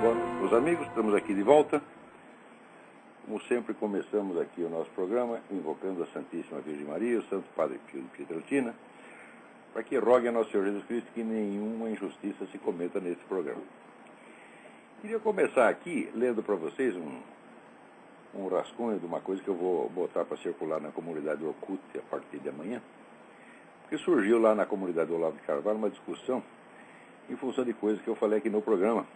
Boa noite, meus amigos, estamos aqui de volta. Como sempre, começamos aqui o nosso programa invocando a Santíssima Virgem Maria, o Santo Padre Pio de Pietrelcina, para que rogue a nosso Senhor Jesus Cristo que nenhuma injustiça se cometa nesse programa. Queria começar aqui lendo para vocês um rascunho de uma coisa que eu vou botar para circular na comunidade Orkut a partir de amanhã, porque surgiu lá na comunidade do Olavo de Carvalho uma discussão em função de coisas que eu falei aqui no programa,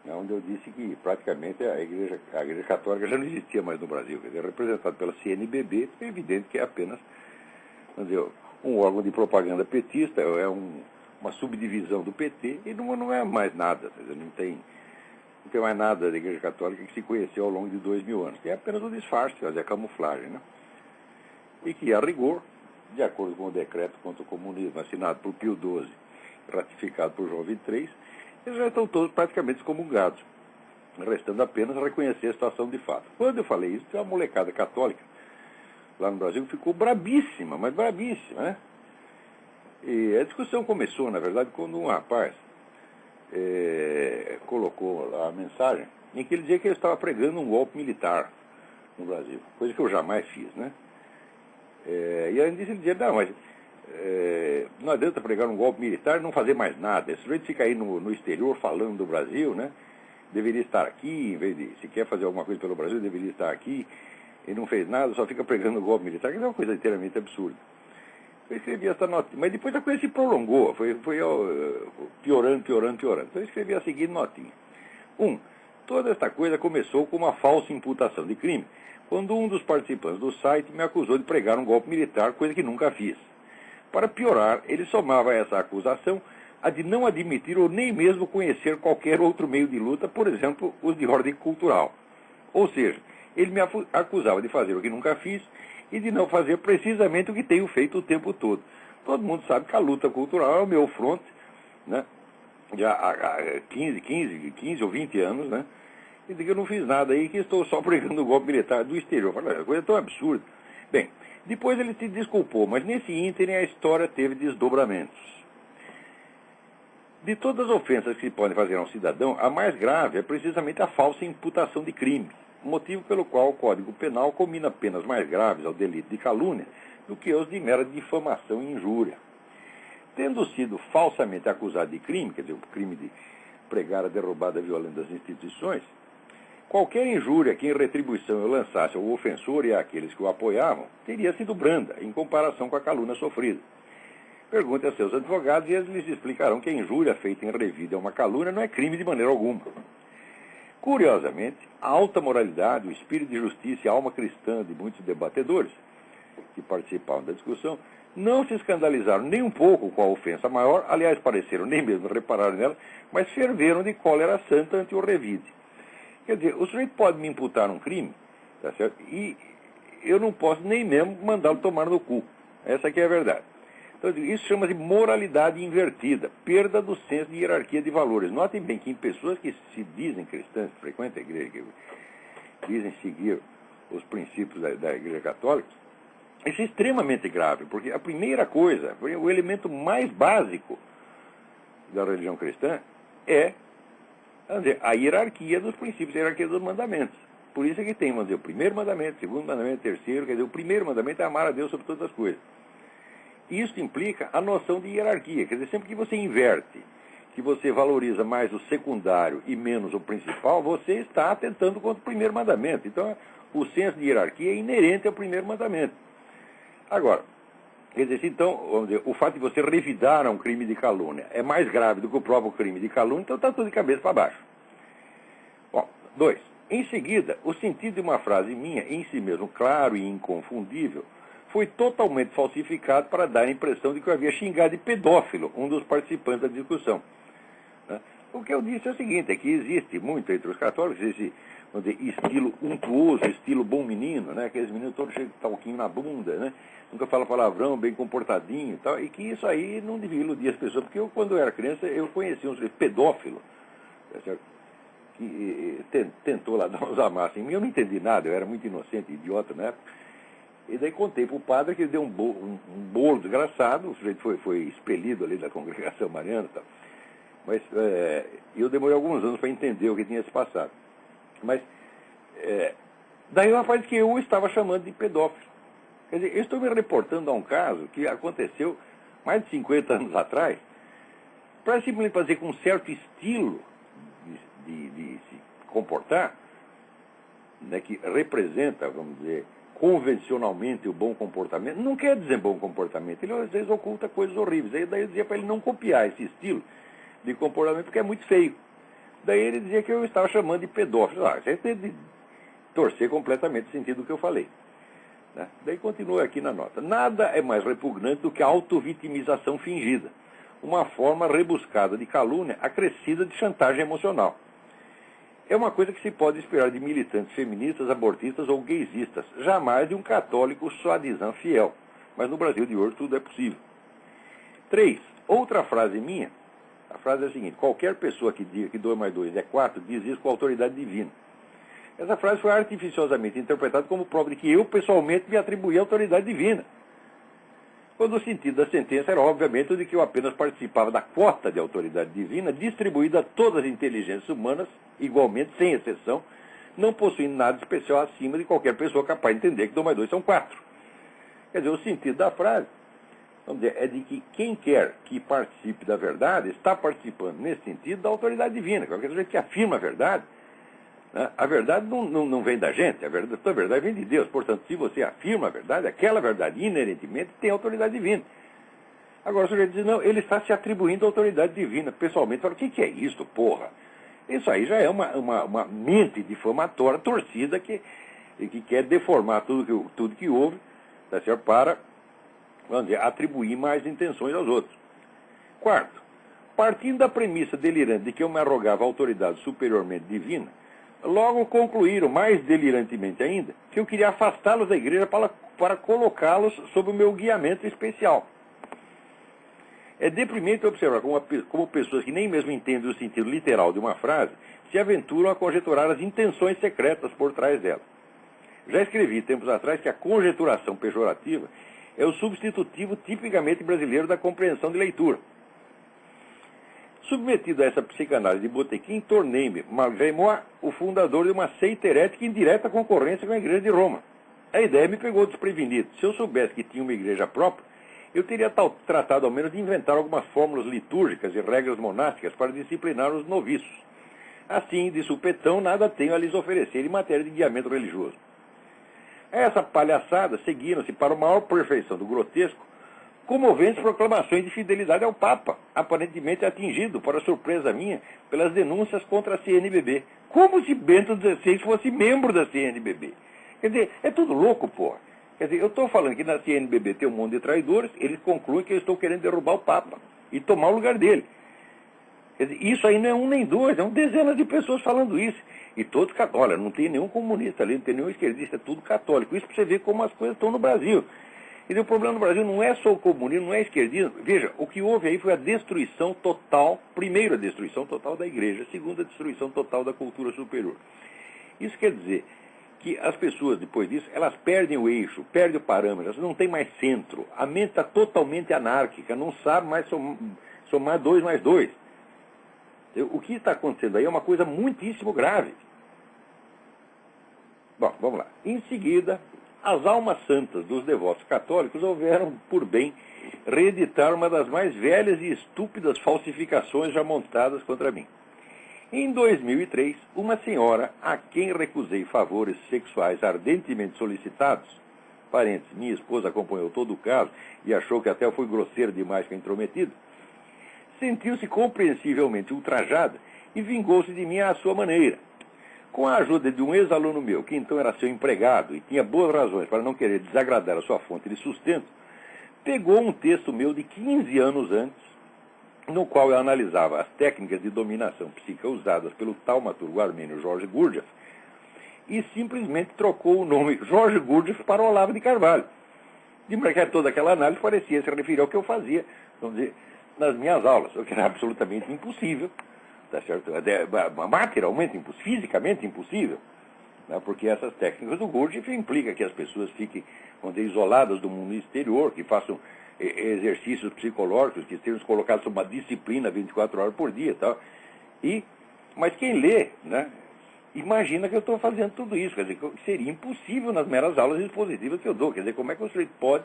onde eu disse que praticamente a igreja católica já não existia mais no Brasil, quer dizer, representada pela CNBB, é evidente que é apenas, vamos dizer, um órgão de propaganda petista, é uma subdivisão do PT, e não é mais nada, quer dizer, não tem mais nada da igreja católica que se conheceu ao longo de 2000 anos, que é apenas um disfarce, quer dizer, a camuflagem, né? E que, a rigor, de acordo com o decreto contra o comunismo assinado por Pio XII, ratificado por João XXIII, eles já estão todos praticamente excomungados, restando apenas reconhecer a situação de fato. Quando eu falei isso, a molecada católica lá no Brasil ficou brabíssima, mas brabíssima, né? E a discussão começou, na verdade, quando um rapaz colocou lá a mensagem em que ele dizia que ele estava pregando um golpe militar no Brasil, coisa que eu jamais fiz, né? E além disso ele dizia, não, mas não adianta pregar um golpe militar e não fazer mais nada. Esse sujeito fica aí no exterior falando do Brasil, né? Deveria estar aqui, em vez de, se quer fazer alguma coisa pelo Brasil, deveria estar aqui. E não fez nada, só fica pregando o golpe militar, que é uma coisa inteiramente absurda. Eu escrevi essa nota, mas depois a coisa se prolongou, foi piorando. Então eu escrevi a seguinte notinha. Toda esta coisa começou com uma falsa imputação de crime, quando um dos participantes do site me acusou de pregar um golpe militar, coisa que nunca fiz. Para piorar, ele somava a essa acusação a de não admitir ou nem mesmo conhecer qualquer outro meio de luta, por exemplo, os de ordem cultural. Ou seja, ele me acusava de fazer o que nunca fiz e de não fazer precisamente o que tenho feito o tempo todo. Todo mundo sabe que a luta cultural é o meu fronte, né? Já há 15 ou 20 anos, né? E de que eu não fiz nada aí, que estou só pregando o golpe militar do exterior. A coisa é tão absurda. Bem, depois ele se desculpou, mas nesse ínterim a história teve desdobramentos. De todas as ofensas que se podem fazer a um cidadão, a mais grave é precisamente a falsa imputação de crime, motivo pelo qual o Código Penal combina penas mais graves ao delito de calúnia do que os de mera difamação e injúria. Tendo sido falsamente acusado de crime, quer dizer, o crime de pregar a derrubada violenta das instituições, qualquer injúria que em retribuição eu lançasse ao ofensor e àqueles que o apoiavam, teria sido branda, em comparação com a calúnia sofrida. Pergunte a seus advogados e eles lhes explicarão que a injúria feita em revide a uma calúnia não é crime de maneira alguma. Curiosamente, a alta moralidade, o espírito de justiça e a alma cristã de muitos debatedores que participavam da discussão não se escandalizaram nem um pouco com a ofensa maior, aliás, pareceram nem mesmo reparar nela, mas ferveram de cólera santa ante o revide. Quer dizer, o sujeito pode me imputar um crime, tá certo? E eu não posso nem mesmo mandá-lo tomar no cu. Essa aqui é a verdade. Então, isso chama-se moralidade invertida, perda do senso de hierarquia de valores. Notem bem que em pessoas que se dizem cristãs, que frequentam a igreja, que dizem seguir os princípios da igreja católica, isso é extremamente grave, porque a primeira coisa, o elemento mais básico da religião cristã é, vamos dizer, a hierarquia dos princípios, a hierarquia dos mandamentos. Por isso é que tem, vamos dizer, o primeiro mandamento, o segundo mandamento, o terceiro, quer dizer, o primeiro mandamento é amar a Deus sobre todas as coisas. Isso implica a noção de hierarquia, quer dizer, sempre que você inverte, que você valoriza mais o secundário e menos o principal, você está atentando contra o primeiro mandamento. Então, o senso de hierarquia é inerente ao primeiro mandamento. Agora, quer dizer, então, vamos dizer, o fato de você revidar a um crime de calúnia é mais grave do que o próprio crime de calúnia, então está tudo de cabeça para baixo. Bom, 2. Em seguida, o sentido de uma frase minha, em si mesmo claro e inconfundível, foi totalmente falsificado para dar a impressão de que eu havia xingado de pedófilo um dos participantes da discussão. O que eu disse é o seguinte, é que existe muito entre os católicos esse, vamos dizer, estilo untuoso, estilo bom menino, né? Aqueles meninos todos cheios de talquinho na bunda, né? Nunca fala palavrão, bem comportadinho e tal, e que isso aí não devia iludir as pessoas, porque eu, quando eu era criança, eu conhecia um pedófilo, certo? Que tentou lá dar uns amassos em mim, eu não entendi nada, eu era muito inocente, idiota na época. E daí contei para o padre que ele deu um bolo desgraçado, o sujeito foi expelido ali da congregação mariana e tal. Mas eu demorei alguns anos para entender o que tinha se passado. Mas daí o rapaz que eu estava chamando de pedófilo. Quer dizer, eu estou me reportando a um caso que aconteceu mais de 50 anos atrás, para simplesmente fazer com um certo estilo de se comportar, né, que representa, vamos dizer, convencionalmente o bom comportamento. Não quer dizer bom comportamento, ele às vezes oculta coisas horríveis. Aí daí eu dizia para ele não copiar esse estilo de comportamento porque é muito feio. Daí ele dizia que eu estava chamando de pedófilo. Você tem de torcer completamente o sentido do que eu falei. Né? Daí continua aqui na nota. Nada é mais repugnante do que a autovitimização fingida, uma forma rebuscada de calúnia acrescida de chantagem emocional. É uma coisa que se pode esperar de militantes feministas, abortistas ou gaysistas, jamais de um católico soi-disant fiel. Mas no Brasil de hoje tudo é possível. 3. Outra frase minha, a frase é a seguinte: qualquer pessoa que diga que 2 mais 2 é 4, diz isso com autoridade divina. Essa frase foi artificiosamente interpretada como prova de que eu, pessoalmente, me atribuí autoridade divina. Quando o sentido da sentença era, obviamente, o de que eu apenas participava da quota de autoridade divina distribuída a todas as inteligências humanas, igualmente, sem exceção, não possuindo nada especial acima de qualquer pessoa capaz de entender que 2 mais 2 são 4. Quer dizer, o sentido da frase, vamos dizer, é de que quem quer que participe da verdade está participando, nesse sentido, da autoridade divina. Qualquer pessoa que afirma a verdade, né? A verdade não vem da gente, a verdade vem de Deus. Portanto, se você afirma a verdade, aquela verdade inerentemente tem autoridade divina. Agora o sujeito diz, não, ele está se atribuindo autoridade divina. Pessoalmente, fala, o que é isso, porra? Isso aí já é uma mente difamatória, torcida, que quer deformar tudo que houve, tá certo? Para, vamos dizer, atribuir mais intenções aos outros. 4. Partindo da premissa delirante de que eu me arrogava autoridade superiormente divina, logo concluíram, mais delirantemente ainda, que eu queria afastá-los da igreja para colocá-los sob o meu guiamento especial. É deprimente observar como pessoas que nem mesmo entendem o sentido literal de uma frase se aventuram a conjecturar as intenções secretas por trás dela. Já escrevi tempos atrás que a conjeturação pejorativa é o substitutivo tipicamente brasileiro da compreensão de leitura. Submetido a essa psicanálise de botequim, tornei-me, malgré moi, o fundador de uma seita herética em direta concorrência com a igreja de Roma. A ideia me pegou desprevenido. Se eu soubesse que tinha uma igreja própria, eu teria tratado ao menos de inventar algumas fórmulas litúrgicas e regras monásticas para disciplinar os noviços. Assim, de supetão, nada tenho a lhes oferecer em matéria de guiamento religioso. A essa palhaçada seguiram-se, para a maior perfeição do grotesco, comoventes proclamações de fidelidade ao Papa, aparentemente atingido, para surpresa minha, pelas denúncias contra a CNBB. Como se Bento XVI fosse membro da CNBB. Quer dizer, é tudo louco, porra. Quer dizer, eu estou falando que na CNBB tem um monte de traidores, eles concluem que eu estou querendo derrubar o Papa e tomar o lugar dele. Quer dizer, isso aí não é um nem dois, é dezenas de pessoas falando isso. E todos católicos. Olha, não tem nenhum comunista ali, não tem nenhum esquerdista, é tudo católico. Isso para você ver como as coisas estão no Brasil. E o problema no Brasil não é só o comunismo, não é esquerdismo. Veja, o que houve aí foi a destruição total, primeiro a destruição total da igreja, segundo a destruição total da cultura superior. Isso quer dizer que as pessoas, depois disso, elas perdem o eixo, perdem o parâmetro, elas não têm mais centro. A mente está totalmente anárquica, não sabe mais somar 2 mais 2. O que está acontecendo aí é uma coisa muitíssimo grave. Bom, vamos lá. Em seguida, as almas santas dos devotos católicos houveram por bem reeditar uma das mais velhas e estúpidas falsificações já montadas contra mim. Em 2003, uma senhora a quem recusei favores sexuais ardentemente solicitados, parênteses, minha esposa acompanhou todo o caso e achou que até eu fui grosseiro demais com intrometido, sentiu-se compreensivelmente ultrajada e vingou-se de mim à sua maneira. Com a ajuda de um ex-aluno meu, que então era seu empregado e tinha boas razões para não querer desagradar a sua fonte de sustento, pegou um texto meu de 15 anos antes, no qual eu analisava as técnicas de dominação psíquica usadas pelo taumaturgo armênio Jorge Gurdjieff, e simplesmente trocou o nome Jorge Gurdjieff para Olavo de Carvalho. De maneira que toda aquela análise parecia se referir ao que eu fazia, vamos dizer, nas minhas aulas, o que era absolutamente impossível, tá certo? Materialmente impossível, fisicamente impossível, né? Porque essas técnicas do Gurdjieff implicam que as pessoas fiquem, vamos dizer, isoladas do mundo exterior, que façam exercícios psicológicos que sejam colocados sob uma disciplina 24 horas por dia e tal. Mas quem lê, né, imagina que eu estou fazendo tudo isso. Quer dizer, seria impossível nas meras aulas expositivas que eu dou. Quer dizer, como é que você pode...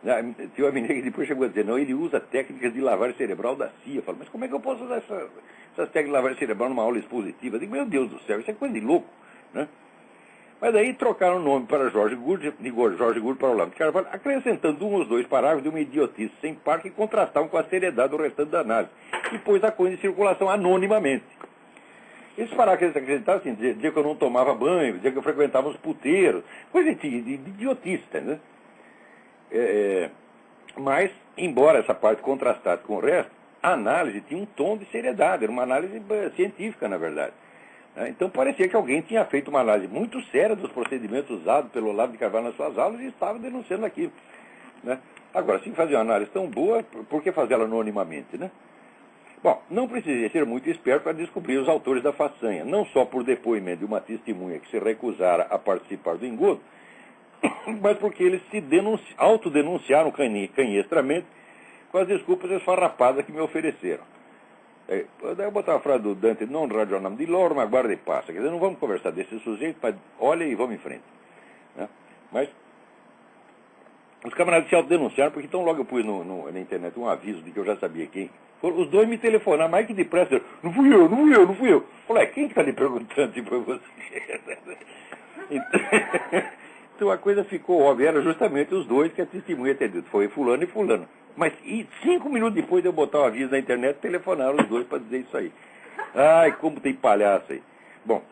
Tem uma menina que depois chegou a dizer, não, ele usa técnicas de lavagem cerebral da CIA. Eu falo, mas como é que eu posso usar essas técnicas de lavagem cerebral numa aula expositiva? Eu digo, meu Deus do céu, isso é coisa de louco, né? Mas daí trocaram o nome para Jorge Gould para Olavo de Carvalho, acrescentando um ou dois parágrafos de uma idiotice sem par que contrastavam com a seriedade do restante da análise. E pôs a coisa em circulação anonimamente. Esses parágrafos que eles acrescentaram, assim, dizia que eu não tomava banho, dizia que eu frequentava os puteiros, coisa de idiotice, né? Mas, embora essa parte contrastasse com o resto, a análise tinha um tom de seriedade, era uma análise científica, na verdade. Então parecia que alguém tinha feito uma análise muito séria dos procedimentos usados pelo Olavo de Carvalho nas suas aulas e estava denunciando aquilo, né? Agora, se fazer uma análise tão boa, por que fazê-la anonimamente, né? Bom, não precisei ser muito esperto para descobrir os autores da façanha, não só por depoimento de uma testemunha que se recusara a participar do engodo, mas porque eles se autodenunciaram canhestramente com as desculpas esfarrapadas que me ofereceram. Daí eu botar a frase do Dante, non ragionam di loro, ma guarda e passa. Quer dizer, não vamos conversar desse sujeito, mas olha e vamos em frente, né? Mas os camaradas se autodenunciaram, porque então logo eu pus na internet um aviso de que eu já sabia quem. Os dois me telefonaram, mais que depressa, não fui eu. Falei, quem está lhe perguntando se foi você? Então a coisa ficou óbvia, era justamente os dois que a testemunha tinha dito, foi fulano e fulano. Mas 5 minutos depois de eu botar o aviso na internet, telefonaram os dois para dizer isso aí. Ai, como tem palhaço aí. Bom,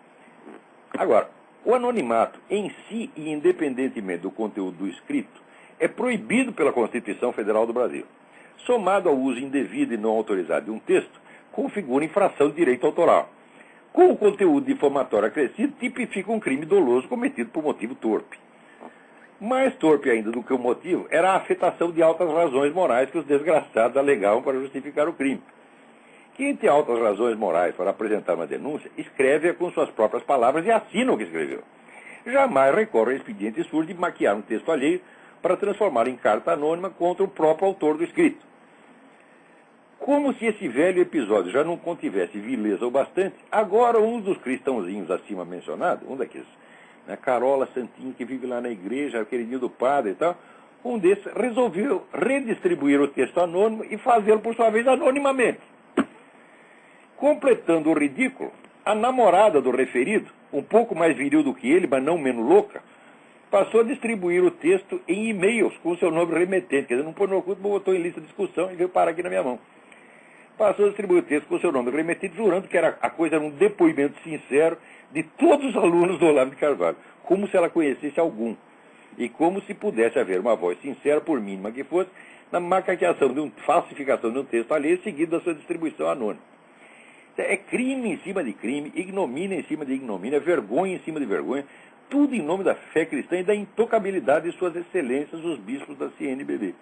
agora, o anonimato em si e independentemente do conteúdo do escrito é proibido pela Constituição Federal do Brasil. Somado ao uso indevido e não autorizado de um texto, configura infração de direito autoral. Com o conteúdo difamatório acrescido, tipifica um crime doloso cometido por motivo torpe. Mais torpe ainda do que o motivo era a afetação de altas razões morais que os desgraçados alegavam para justificar o crime. Quem tem altas razões morais para apresentar uma denúncia, escreve-a com suas próprias palavras e assina o que escreveu. Jamais recorre ao expediente sujo de maquiar um texto alheio para transformar em carta anônima contra o próprio autor do escrito. Como se esse velho episódio já não contivesse vileza o bastante, agora um dos cristãozinhos acima mencionado, um daqueles, né, Carola Santinho, que vive lá na igreja, queridinho do padre e tal, um desses resolveu redistribuir o texto anônimo e fazê-lo, por sua vez, anonimamente. Completando o ridículo, a namorada do referido, um pouco mais viril do que ele, mas não menos louca, passou a distribuir o texto em e-mails com o seu nome remetente. Quer dizer, não pôs no oculto, botou em lista de discussão e veio parar aqui na minha mão. Passou a distribuir o texto com o seu nome remetente, jurando que a coisa era um depoimento sincero de todos os alunos do Olavo de Carvalho, como se ela conhecesse algum, e como se pudesse haver uma voz sincera, por mínima que fosse, na macaqueação falsificação de um texto alheio, seguido da sua distribuição anônima. É crime em cima de crime, ignomínia em cima de ignomínia, vergonha em cima de vergonha, tudo em nome da fé cristã e da intocabilidade de suas excelências, os bispos da CNBB.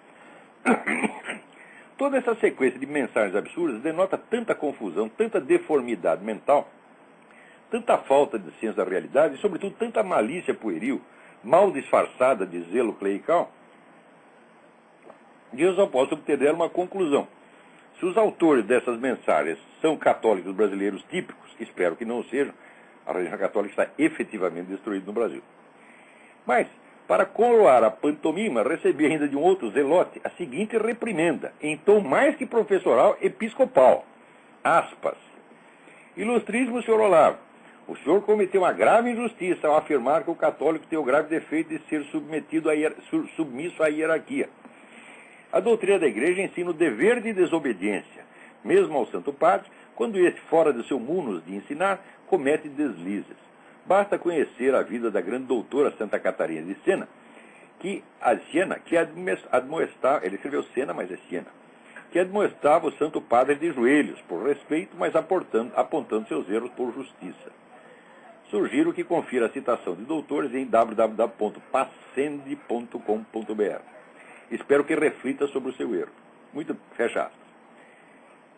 Toda essa sequência de mensagens absurdas denota tanta confusão, tanta deformidade mental, tanta falta de senso da realidade e, sobretudo, tanta malícia pueril, mal disfarçada de zelo clerical, que eu só posso obter dela uma conclusão. Se os autores dessas mensagens são católicos brasileiros típicos, espero que não sejam, a religião católica está efetivamente destruída no Brasil. Mas, para coroar a pantomima, recebi ainda de um outro zelote a seguinte reprimenda, em tom mais que professoral, episcopal. Aspas. Ilustríssimo senhor Olavo, o senhor cometeu uma grave injustiça ao afirmar que o católico tem o grave defeito de ser submisso à hierarquia. A doutrina da igreja ensina o dever de desobediência, mesmo ao Santo Padre, quando este, fora do seu munus de ensinar, comete deslizes. Basta conhecer a vida da grande doutora Santa Catarina de Siena, que admoestava, ele escreveu Siena, mas é Siena, que admoestava o Santo Padre de joelhos, por respeito, mas apontando seus erros por justiça. Sugiro que confira a citação de doutores em www.passende.com.br. Espero que reflita sobre o seu erro. Fecha aspas.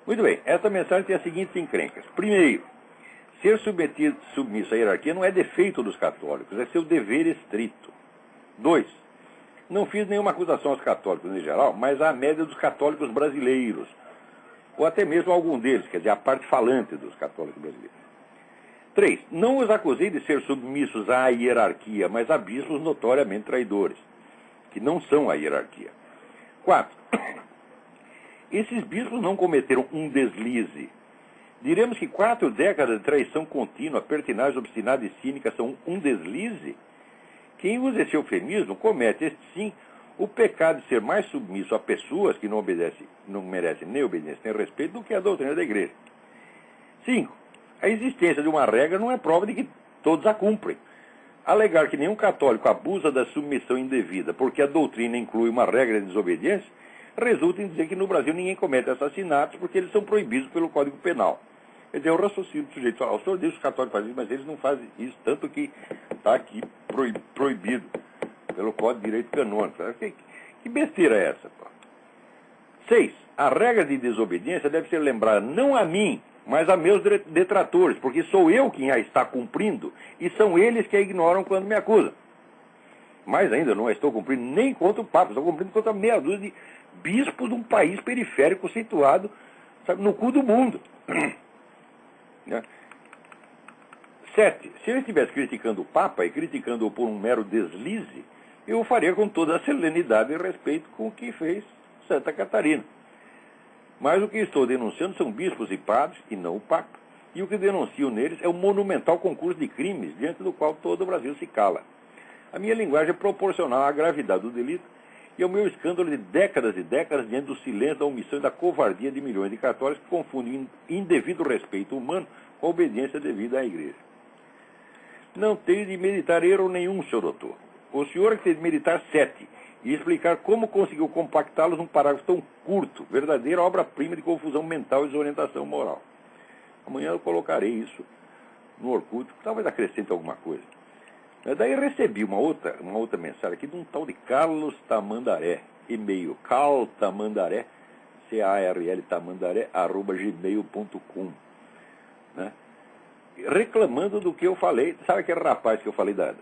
Muito bem, essa mensagem tem as seguintes encrencas. Primeiro, ser submisso à hierarquia não é defeito dos católicos, é seu dever estrito. 2. Não fiz nenhuma acusação aos católicos em geral, mas à média dos católicos brasileiros, ou até mesmo algum deles, quer dizer, a parte falante dos católicos brasileiros. 3. Não os acusei de ser submissos à hierarquia, mas a bispos notoriamente traidores, que não são a hierarquia. 4. Esses bispos não cometeram um deslize. Diremos que 4 décadas de traição contínua, pertinaz, obstinada e cínica são um deslize? Quem usa esse eufemismo comete, este sim, o pecado de ser mais submisso a pessoas que não merecem nem obediência nem respeito do que a doutrina da igreja. 5. A existência de uma regra não é prova de que todos a cumprem. Alegar que nenhum católico abusa da submissão indevida porque a doutrina inclui uma regra de desobediência resulta em dizer que no Brasil ninguém comete assassinatos porque eles são proibidos pelo Código Penal. Quer dizer, o raciocínio do sujeito fala, o senhor diz que os católicos fazem isso, mas eles não fazem isso, tanto que está aqui proibido pelo Código de Direito Canônico. Que besteira é essa? 6. A regra de desobediência deve ser lembrada não a mim, mas a meus detratores, porque sou eu quem a está cumprindo e são eles que a ignoram quando me acusam. Mais ainda, não a estou cumprindo nem contra o Papa, estou cumprindo contra meia dúzia de bispos de um país periférico situado, sabe, no cu do mundo. 7. Se eu estivesse criticando o Papa e criticando-o por um mero deslize, eu o faria com toda a solenidade e respeito com o que fez Santa Catarina. Mas o que estou denunciando são bispos e padres, e não o Papa. E o que denuncio neles é o monumental concurso de crimes, diante do qual todo o Brasil se cala. A minha linguagem é proporcional à gravidade do delito e ao meu escândalo de décadas e décadas diante do silêncio, da omissão e da covardia de milhões de católicos que confundem indevido respeito humano com a obediência devida à igreja. Não tenho de meditar erro nenhum, senhor doutor. O senhor tem de meditar 7 e explicar como conseguiu compactá-los num parágrafo tão curto, verdadeira obra-prima de confusão mental e desorientação moral. Amanhã eu colocarei isso no Orkut, talvez acrescente alguma coisa. Daí recebi uma outra mensagem aqui de um tal de Carlos Tamandaré, e-mail caltamandaré, C-A-R-L Tamandaré, @gmail.com, né? Reclamando do que eu falei. Sabe aquele rapaz que eu falei da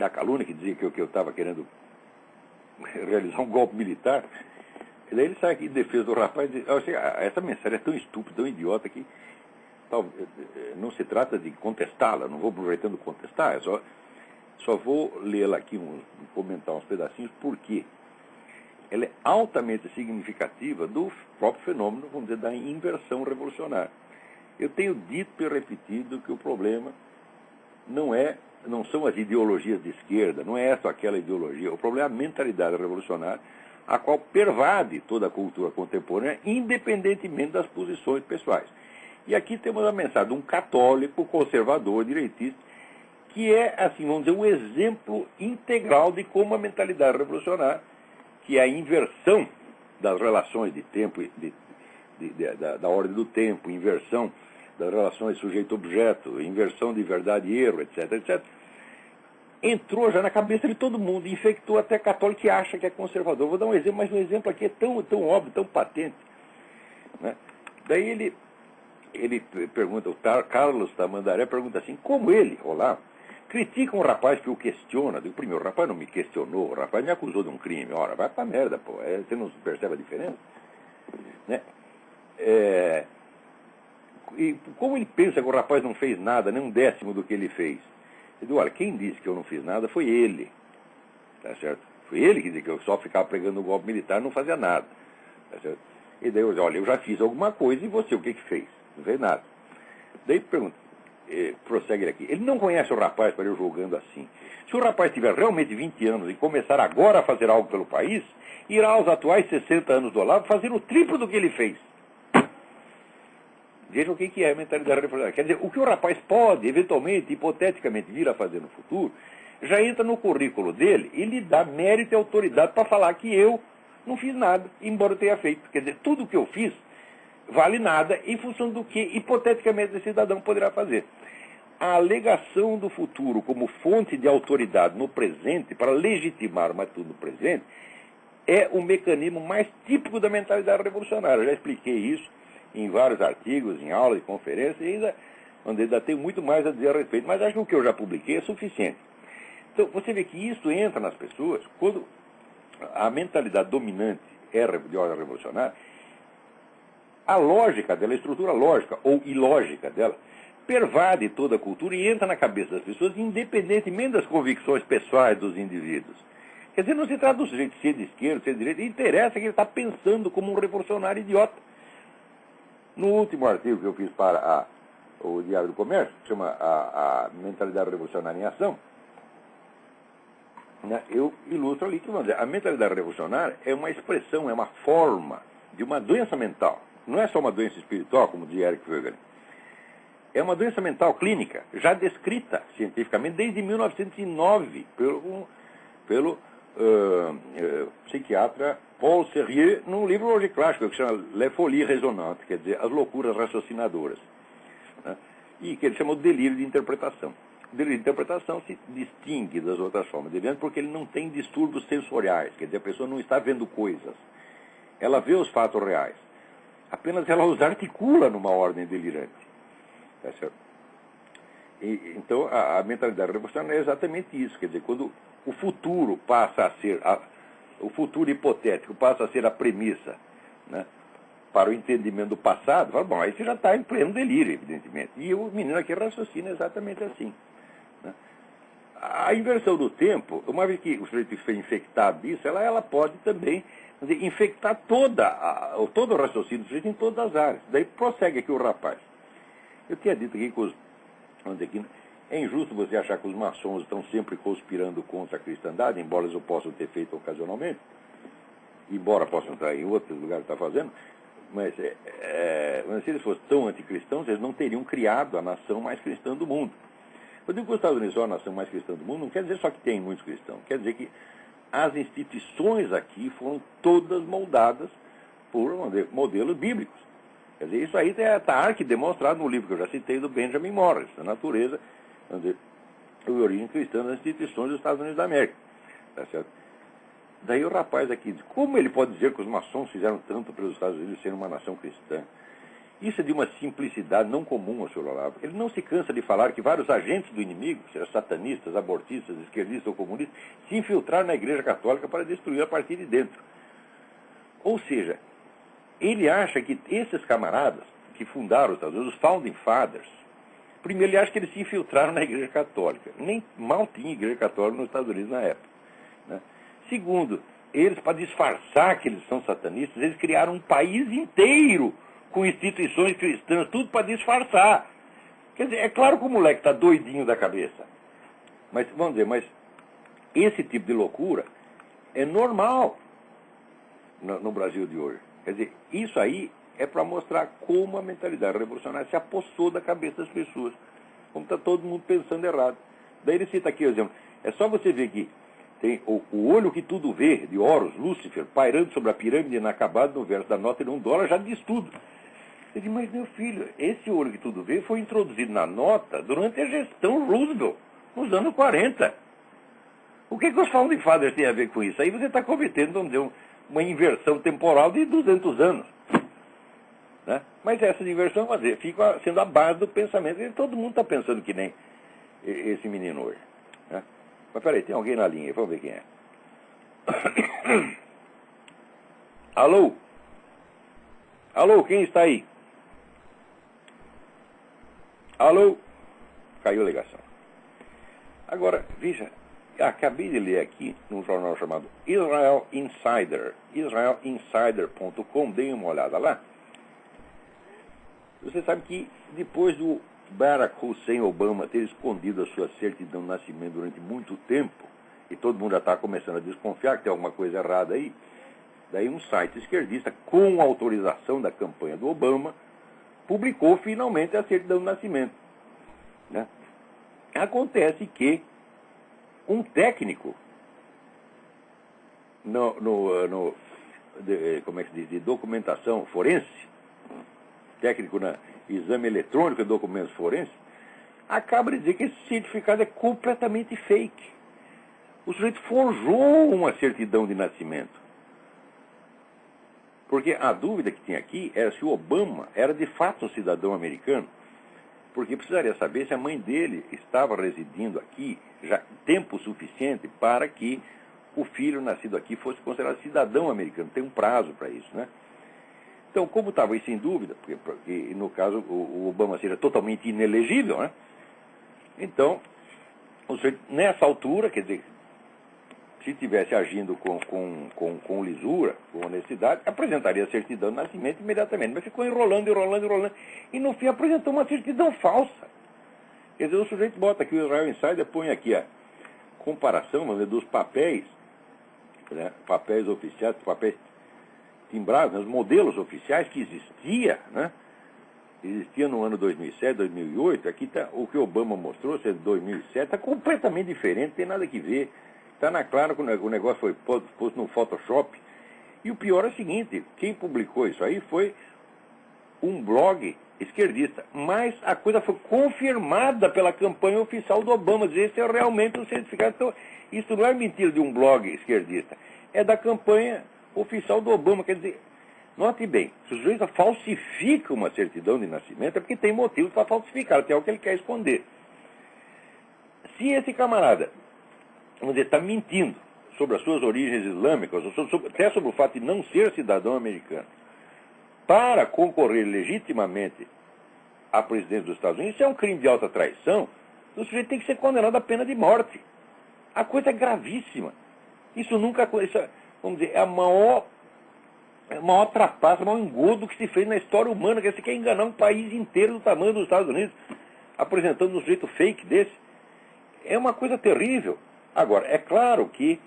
calúnia, que dizia que eu estava querendo realizar um golpe militar? E daí ele sai aqui em defesa do rapaz e diz, essa mensagem é tão estúpida, tão idiota que não se trata de contestá-la, não vou aproveitando contestar, só vou lê-la aqui, comentar uns pedacinhos, porque ela é altamente significativa do próprio fenômeno, vamos dizer, da inversão revolucionária. Eu tenho dito e repetido que o problema não são as ideologias de esquerda, não é essa ou aquela ideologia, o problema é a mentalidade revolucionária, a qual pervade toda a cultura contemporânea, independentemente das posições pessoais. E aqui temos a mensagem de um católico, conservador, direitista, que é, assim, vamos dizer, um exemplo integral de como a mentalidade revolucionária, que é a inversão das relações de tempo, da ordem do tempo, inversão das relações sujeito-objeto, inversão de verdade e erro, etc., etc., entrou já na cabeça de todo mundo, infectou até católico que acha que é conservador. Vou dar um exemplo, mas um exemplo aqui é tão óbvio, tão patente, né? Daí ele pergunta, o Carlos Tamandaré pergunta assim, como ele, Olavo, critica um rapaz que o questiona. Digo, primeiro, o rapaz não me questionou, o rapaz me acusou de um crime. Ora, vai pra merda, pô, você não percebe a diferença? Né? E como ele pensa que o rapaz não fez nada, nem um décimo do que ele fez? Eu digo, olha, quem disse que eu não fiz nada foi ele, tá certo? Foi ele que disse que eu só ficava pregando o golpe militar e não fazia nada, tá certo? E daí eu digo, olha, eu já fiz alguma coisa e você, o que fez? Não fez nada. Daí pergunta, prossegue ele aqui, ele não conhece o rapaz para eu julgando assim. Se o rapaz tiver realmente 20 anos e começar agora a fazer algo pelo país, irá aos atuais 60 anos do Olavo fazer o triplo do que ele fez. Veja o que é a mentalidade revolucionária. Quer dizer, o que o rapaz pode, eventualmente, hipoteticamente, vir a fazer no futuro, já entra no currículo dele e lhe dá mérito e autoridade para falar que eu não fiz nada, embora eu tenha feito. Quer dizer, tudo o que eu fiz vale nada em função do que, hipoteticamente, esse cidadão poderá fazer. A alegação do futuro como fonte de autoridade no presente, para legitimar uma atitude no presente, é o mecanismo mais típico da mentalidade revolucionária. Eu já expliquei isso em vários artigos, em aulas, em conferências, e ainda tenho muito mais a dizer a respeito. Mas acho que o que eu já publiquei é suficiente. Então, você vê que isso entra nas pessoas quando a mentalidade dominante é de ordem revolucionária. A lógica dela, a estrutura lógica ou ilógica dela, pervade toda a cultura e entra na cabeça das pessoas, independentemente das convicções pessoais dos indivíduos. Quer dizer, não se trata do sujeito ser de esquerda, ser de direita, interessa que ele está pensando como um revolucionário idiota. No último artigo que eu fiz para o Diário do Comércio, que chama a Mentalidade Revolucionária em Ação, né, eu ilustro ali que, vamos dizer, a mentalidade revolucionária é uma expressão, é uma forma de uma doença mental. Não é só uma doença espiritual, como diz Eric Voegelin. É uma doença mental clínica, já descrita cientificamente desde 1909 pelo psiquiatra Paul Sérieux, num livro hoje clássico que chama Les Folies Raisonnantes, quer dizer, As Loucuras Raciocinadoras, né? E que ele chama o delírio de interpretação. O delírio de interpretação se distingue das outras formas de delírio porque ele não tem distúrbios sensoriais, quer dizer, a pessoa não está vendo coisas. Ela vê os fatos reais. Apenas ela os articula numa ordem delirante. Tá certo? Então, a mentalidade revolucionária é exatamente isso. Quer dizer, quando o futuro passa a ser, o futuro hipotético passa a ser a premissa, né, para o entendimento do passado, fala, bom, aí você já está em pleno delírio, evidentemente. E o menino aqui raciocina exatamente assim. Né? A inversão do tempo, uma vez que o sujeito foi infectado disso, ela pode também dizer, infectar todo o raciocínio do sujeito em todas as áreas. Daí prossegue aqui o rapaz. Eu tinha dito aqui que vamos dizer, que é injusto você achar que os maçons estão sempre conspirando contra a cristandade, embora eles o possam ter feito ocasionalmente, embora possam estar em outros lugares que está fazendo, mas se eles fossem tão anticristãos, eles não teriam criado a nação mais cristã do mundo. Quando eu digo que os Estados Unidos são a nação mais cristã do mundo, não quer dizer só que tem muitos cristãos, quer dizer que as instituições aqui foram todas moldadas por, vamos dizer, modelos bíblicos. Quer dizer, isso aí está arquidemonstrado no livro que eu já citei do Benjamin Morris, A Natureza, vamos dizer, a origem cristã das instituições dos Estados Unidos da América. Tá certo? Daí o rapaz aqui diz, como ele pode dizer que os maçons fizeram tanto para os Estados Unidos serem uma nação cristã? Isso é de uma simplicidade não comum ao Sr. Olavo. Ele não se cansa de falar que vários agentes do inimigo, seja satanistas, abortistas, esquerdistas ou comunistas, se infiltraram na Igreja Católica para destruir a partir de dentro. Ou seja, ele acha que esses camaradas que fundaram os Estados Unidos, os Founding Fathers, primeiro ele acha que eles se infiltraram na Igreja Católica. Nem mal tinha Igreja Católica nos Estados Unidos na época. Né? Segundo, eles, para disfarçar que eles são satanistas, eles criaram um país inteiro com instituições cristãs, tudo para disfarçar. Quer dizer, é claro que o moleque está doidinho da cabeça. Mas, vamos dizer, mas esse tipo de loucura é normal no Brasil de hoje. Quer dizer, isso aí é para mostrar como a mentalidade revolucionária se apossou da cabeça das pessoas. Como está todo mundo pensando errado. Daí ele cita aqui o exemplo. É só você ver que tem o olho que tudo vê, de Horus, Lúcifer, pairando sobre a pirâmide inacabada no verso da nota de $1, já diz tudo. Eu disse, mas meu filho, esse olho que tudo vê foi introduzido na nota durante a gestão Roosevelt, nos anos 40. O que os Founding Fathers têm a ver com isso? Aí você está cometendo, vamos dizer, uma inversão temporal de 200 anos. Né? Mas essa inversão, vamos dizer, fica sendo a base do pensamento. E todo mundo está pensando que nem esse menino hoje. Né? Mas peraí, tem alguém na linha, vamos ver quem é. Alô? Alô, quem está aí? Alô? Caiu a ligação. Agora, veja, acabei de ler aqui num jornal chamado Israel Insider, israelinsider.com, dei uma olhada lá. Você sabe que depois do Barack Hussein Obama ter escondido a sua certidão de nascimento durante muito tempo, e todo mundo já está começando a desconfiar que tem alguma coisa errada aí, daí um site esquerdista, com autorização da campanha do Obama, publicou finalmente a certidão de nascimento. Né? Acontece que um técnico como é que se diz, de documentação forense, técnico na exame eletrônico de documentos forenses, acaba de dizer que esse certificado é completamente fake. O sujeito forjou uma certidão de nascimento. Porque a dúvida que tinha aqui era se o Obama era de fato um cidadão americano, porque precisaria saber se a mãe dele estava residindo aqui já tempo suficiente para que o filho nascido aqui fosse considerado cidadão americano. Tem um prazo para isso, né? Então, como estava isso em dúvida, porque no caso o Obama seja totalmente inelegível, né? Então, nessa altura, quer dizer, se estivesse agindo com lisura, com honestidade, apresentaria a certidão de nascimento imediatamente. Mas ficou enrolando. E no fim apresentou uma certidão falsa. Quer dizer, o sujeito bota aqui, o Israel Insider põe aqui a comparação, vamos dizer, dos papéis, né, papéis oficiais, papéis timbrados, né, os modelos oficiais que existia no ano 2007, 2008. Aqui está o que Obama mostrou, se é de 2007, está completamente diferente, não tem nada que ver. Está na clara que o negócio foi posto no Photoshop. E o pior é o seguinte, quem publicou isso aí foi um blog esquerdista. Mas a coisa foi confirmada pela campanha oficial do Obama. Esse é realmente o certificado. Então, isso não é mentira de um blog esquerdista. É da campanha oficial do Obama. Quer dizer, note bem, se o sujeito falsifica uma certidão de nascimento, é porque tem motivo para falsificar, até o que ele quer esconder. Se esse camarada, vamos dizer, está mentindo sobre as suas origens islâmicas, até sobre o fato de não ser cidadão americano, para concorrer legitimamente à presidência dos Estados Unidos, isso é um crime de alta traição, o sujeito tem que ser condenado à pena de morte. A coisa é gravíssima. Isso nunca, vamos dizer, é a maior trapaça, o maior engodo que se fez na história humana, que você quer enganar um país inteiro do tamanho dos Estados Unidos, apresentando um sujeito fake desse. É uma coisa terrível. Agora, é claro que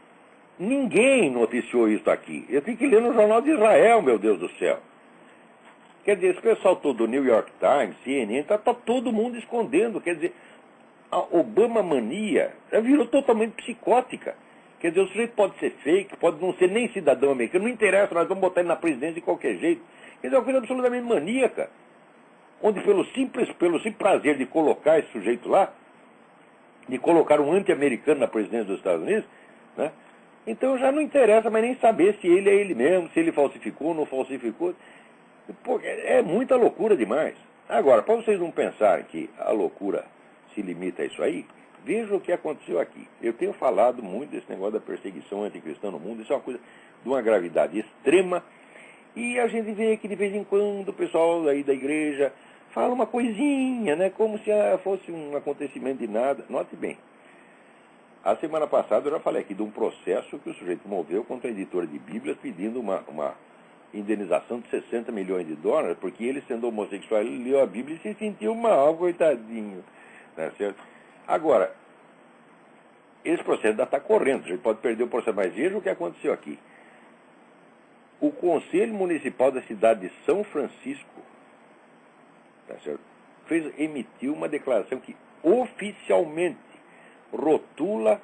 ninguém noticiou isso aqui. Eu tenho que ler no Jornal de Israel, meu Deus do céu. Quer dizer, esse pessoal todo do New York Times, CNN, está todo mundo escondendo. Quer dizer, a Obama mania já virou totalmente psicótica. Quer dizer, o sujeito pode ser fake, pode não ser nem cidadão americano, não interessa, nós vamos botar ele na presidência de qualquer jeito. Quer dizer, é uma coisa absolutamente maníaca. Onde pelo simples prazer de colocar esse sujeito lá, de colocar um anti-americano na presidência dos Estados Unidos, né? Então já não interessa mais nem saber se ele é ele mesmo, se ele falsificou ou não falsificou. Pô, é muita loucura demais. Agora, para vocês não pensarem que a loucura se limita a isso aí, veja o que aconteceu aqui. Eu tenho falado muito desse negócio da perseguição anticristã no mundo, isso é uma coisa de uma gravidade extrema, e a gente vê que de vez em quando o pessoal aí da igreja fala uma coisinha, né, como se fosse um acontecimento de nada. Note bem, a semana passada eu já falei aqui de um processo que o sujeito moveu contra a editora de Bíblias pedindo uma indenização de 60 milhões de dólares, porque ele, sendo homossexual, ele leu a Bíblia e se sentiu mal, coitadinho. Né, certo? Agora, esse processo ainda está correndo, a gente pode perder o processo, mas veja o que aconteceu aqui. O Conselho Municipal da cidade de São Francisco, tá certo, emitiu uma declaração que oficialmente rotula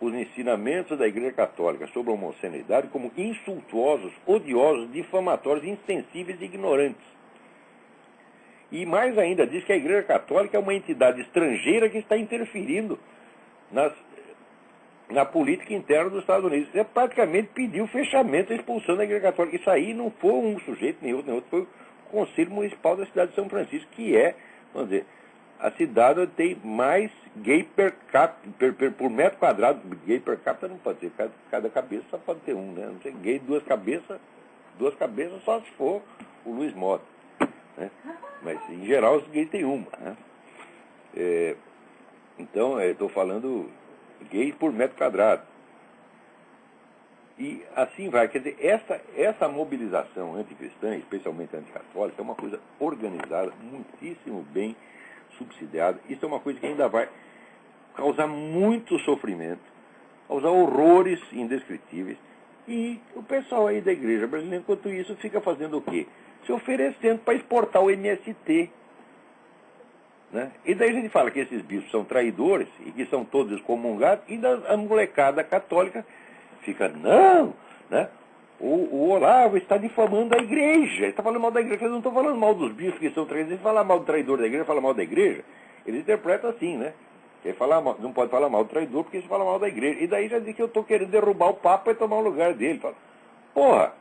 os ensinamentos da Igreja Católica sobre a homossexualidade como insultuosos, odiosos, difamatórios, insensíveis e ignorantes. E mais ainda, diz que a Igreja Católica é uma entidade estrangeira que está interferindo na política interna dos Estados Unidos. É praticamente pedir o fechamento, a expulsão da Igreja Católica. Isso aí não foi um sujeito, nem outro, foi o Conselho Municipal da cidade de São Francisco, que é, vamos dizer, a cidade onde tem mais gay por metro quadrado. Gay per capita não pode ter, cada cabeça só pode ter um, né? Não sei, gay duas cabeças só se for o Luiz Mota, né? Mas, em geral, os gays têm uma, né? Então, estou falando gay por metro quadrado. E assim vai. Quer dizer, essa mobilização anticristã, especialmente anticatólica, é uma coisa organizada, muitíssimo bem subsidiada. Isso é uma coisa que ainda vai causar muito sofrimento, causar horrores indescritíveis. E o pessoal aí da igreja brasileira, enquanto isso, fica fazendo o quê? Se oferecendo para exportar o MST. Né? E daí a gente fala que esses bispos são traidores e que são todos excomungados, e a molecada católica fica, não, né? O Olavo está difamando a igreja, ele está falando mal da igreja. Eles não estão falando mal dos bispos que são traidores, eles falam mal do traidor da igreja, falam mal da igreja. Eles interpretam assim, né? Não pode falar mal do traidor porque eles falam mal da igreja. E daí já diz que eu estou querendo derrubar o Papa e tomar o lugar dele. Fala, porra!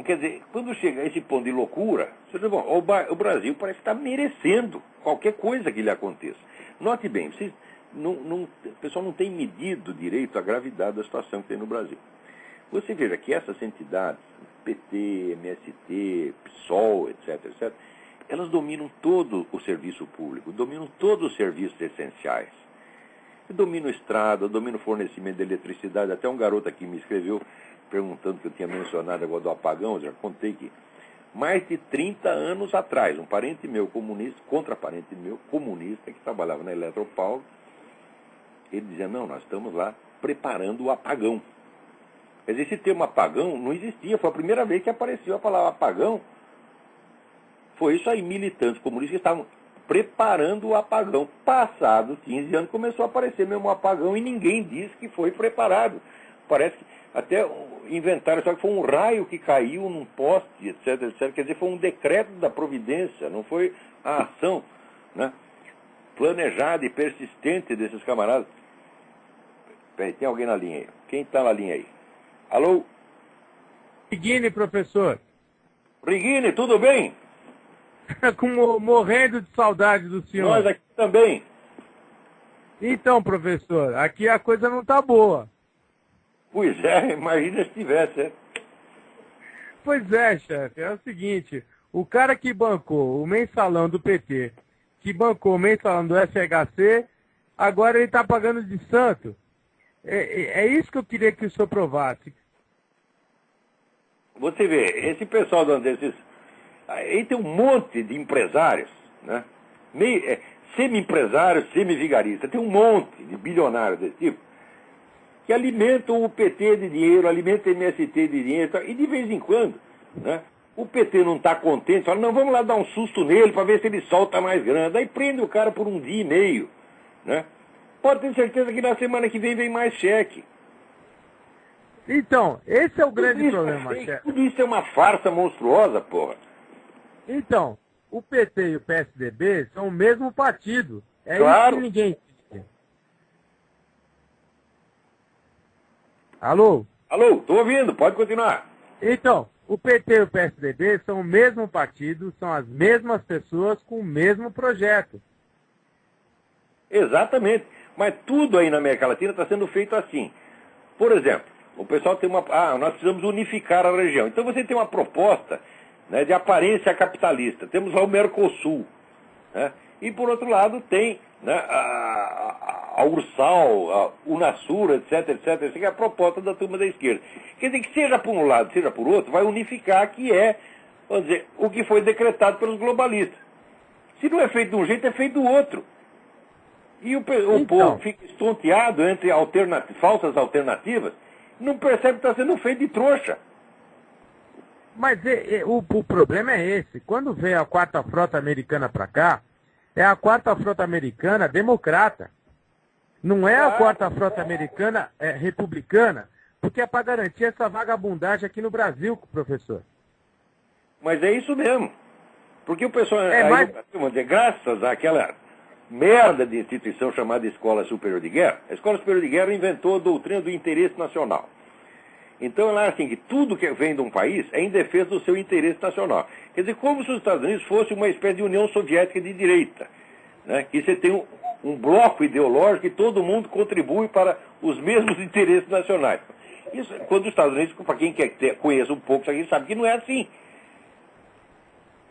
Quer dizer, quando chega a esse ponto de loucura, você diz, bom, o Brasil parece estar merecendo qualquer coisa que lhe aconteça. Note bem, o pessoal não tem medido direito a gravidade da situação que tem no Brasil. Você veja que essas entidades, PT, MST, PSOL, etc., elas dominam todo o serviço público, dominam todos os serviços essenciais. Dominam estrada, dominam fornecimento de eletricidade. Até um garoto aqui me escreveu perguntando que eu tinha mencionado agora do apagão. Eu já contei que mais de 30 anos atrás, um parente meu comunista, contra-parente meu comunista, que trabalhava na Eletropaulo, ele dizia, não, nós estamos lá preparando o apagão. Quer dizer, esse termo apagão não existia, foi a primeira vez que apareceu a palavra apagão. Foi isso aí, militantes comunistas que estavam preparando o apagão. Passados 15 anos começou a aparecer mesmo o apagão e ninguém disse que foi preparado. Parece que até inventaram, só que foi um raio que caiu num poste, etc. Quer dizer, foi um decreto da providência, não foi a ação, né, planejada e persistente desses camaradas. Peraí, tem alguém na linha aí? Quem está na linha aí? Alô? Rigini, professor. Rigini, tudo bem? Morrendo de saudade do senhor. Nós aqui também. Então, professor, aqui a coisa não está boa. Pois é, imagina se tivesse, é. Pois é, chefe, é o seguinte, o cara que bancou o mensalão do PT, que bancou o mensalão do FHC, agora ele está pagando de santo. É isso que eu queria que o senhor provasse. Você vê, esse pessoal desses... Aí tem um monte de empresários, né? Semi-empresários, semi-vigaristas. Tem um monte de bilionários desse tipo que alimentam o PT de dinheiro, alimentam o MST de dinheiro. E de vez em quando, né, o PT não está contente, fala, não, vamos lá dar um susto nele para ver se ele solta mais grana. Aí prende o cara por um dia e meio, né? Pode ter certeza que na semana que vem mais cheque. Então, esse é o grande problema, chefe. Tudo isso é uma farsa monstruosa, porra. Então, o PT e o PSDB são o mesmo partido. É claro. Isso que ninguém entende. Alô? Alô, estou ouvindo, pode continuar. Então, o PT e o PSDB são o mesmo partido, são as mesmas pessoas com o mesmo projeto. Exatamente. Mas tudo aí na América Latina está sendo feito assim. Por exemplo, o pessoal tem uma... nós precisamos unificar a região. Então você tem uma proposta, né, de aparência capitalista. Temos lá o Mercosul, né? E por outro lado tem, né, a Ursal, a Unasur, etc. Essa é a proposta da turma da esquerda. Quer dizer que seja por um lado, seja por outro, vai unificar que é, vamos dizer, o que foi decretado pelos globalistas. Se não é feito de um jeito, é feito do outro. E o povo fica estonteado entre falsas alternativas, não percebe que está sendo feito de trouxa. Mas o problema é esse. Quando veio a quarta frota americana para cá, é a quarta frota americana democrata. Não é a quarta frota americana republicana, porque é para garantir essa vagabundagem aqui no Brasil, professor. Mas é isso mesmo. Porque o pessoal, vamos dizer, graças àquela merda de instituição chamada Escola Superior de Guerra, a Escola Superior de Guerra inventou a doutrina do interesse nacional. Então ela é assim, que tudo que vem de um país é em defesa do seu interesse nacional. Quer dizer, como se os Estados Unidos fosse uma espécie de União Soviética de direita, né? Que você tem um bloco ideológico e todo mundo contribui para os mesmos interesses nacionais. Isso, quando os Estados Unidos, para quem conheça um pouco isso aqui, sabe que não é assim.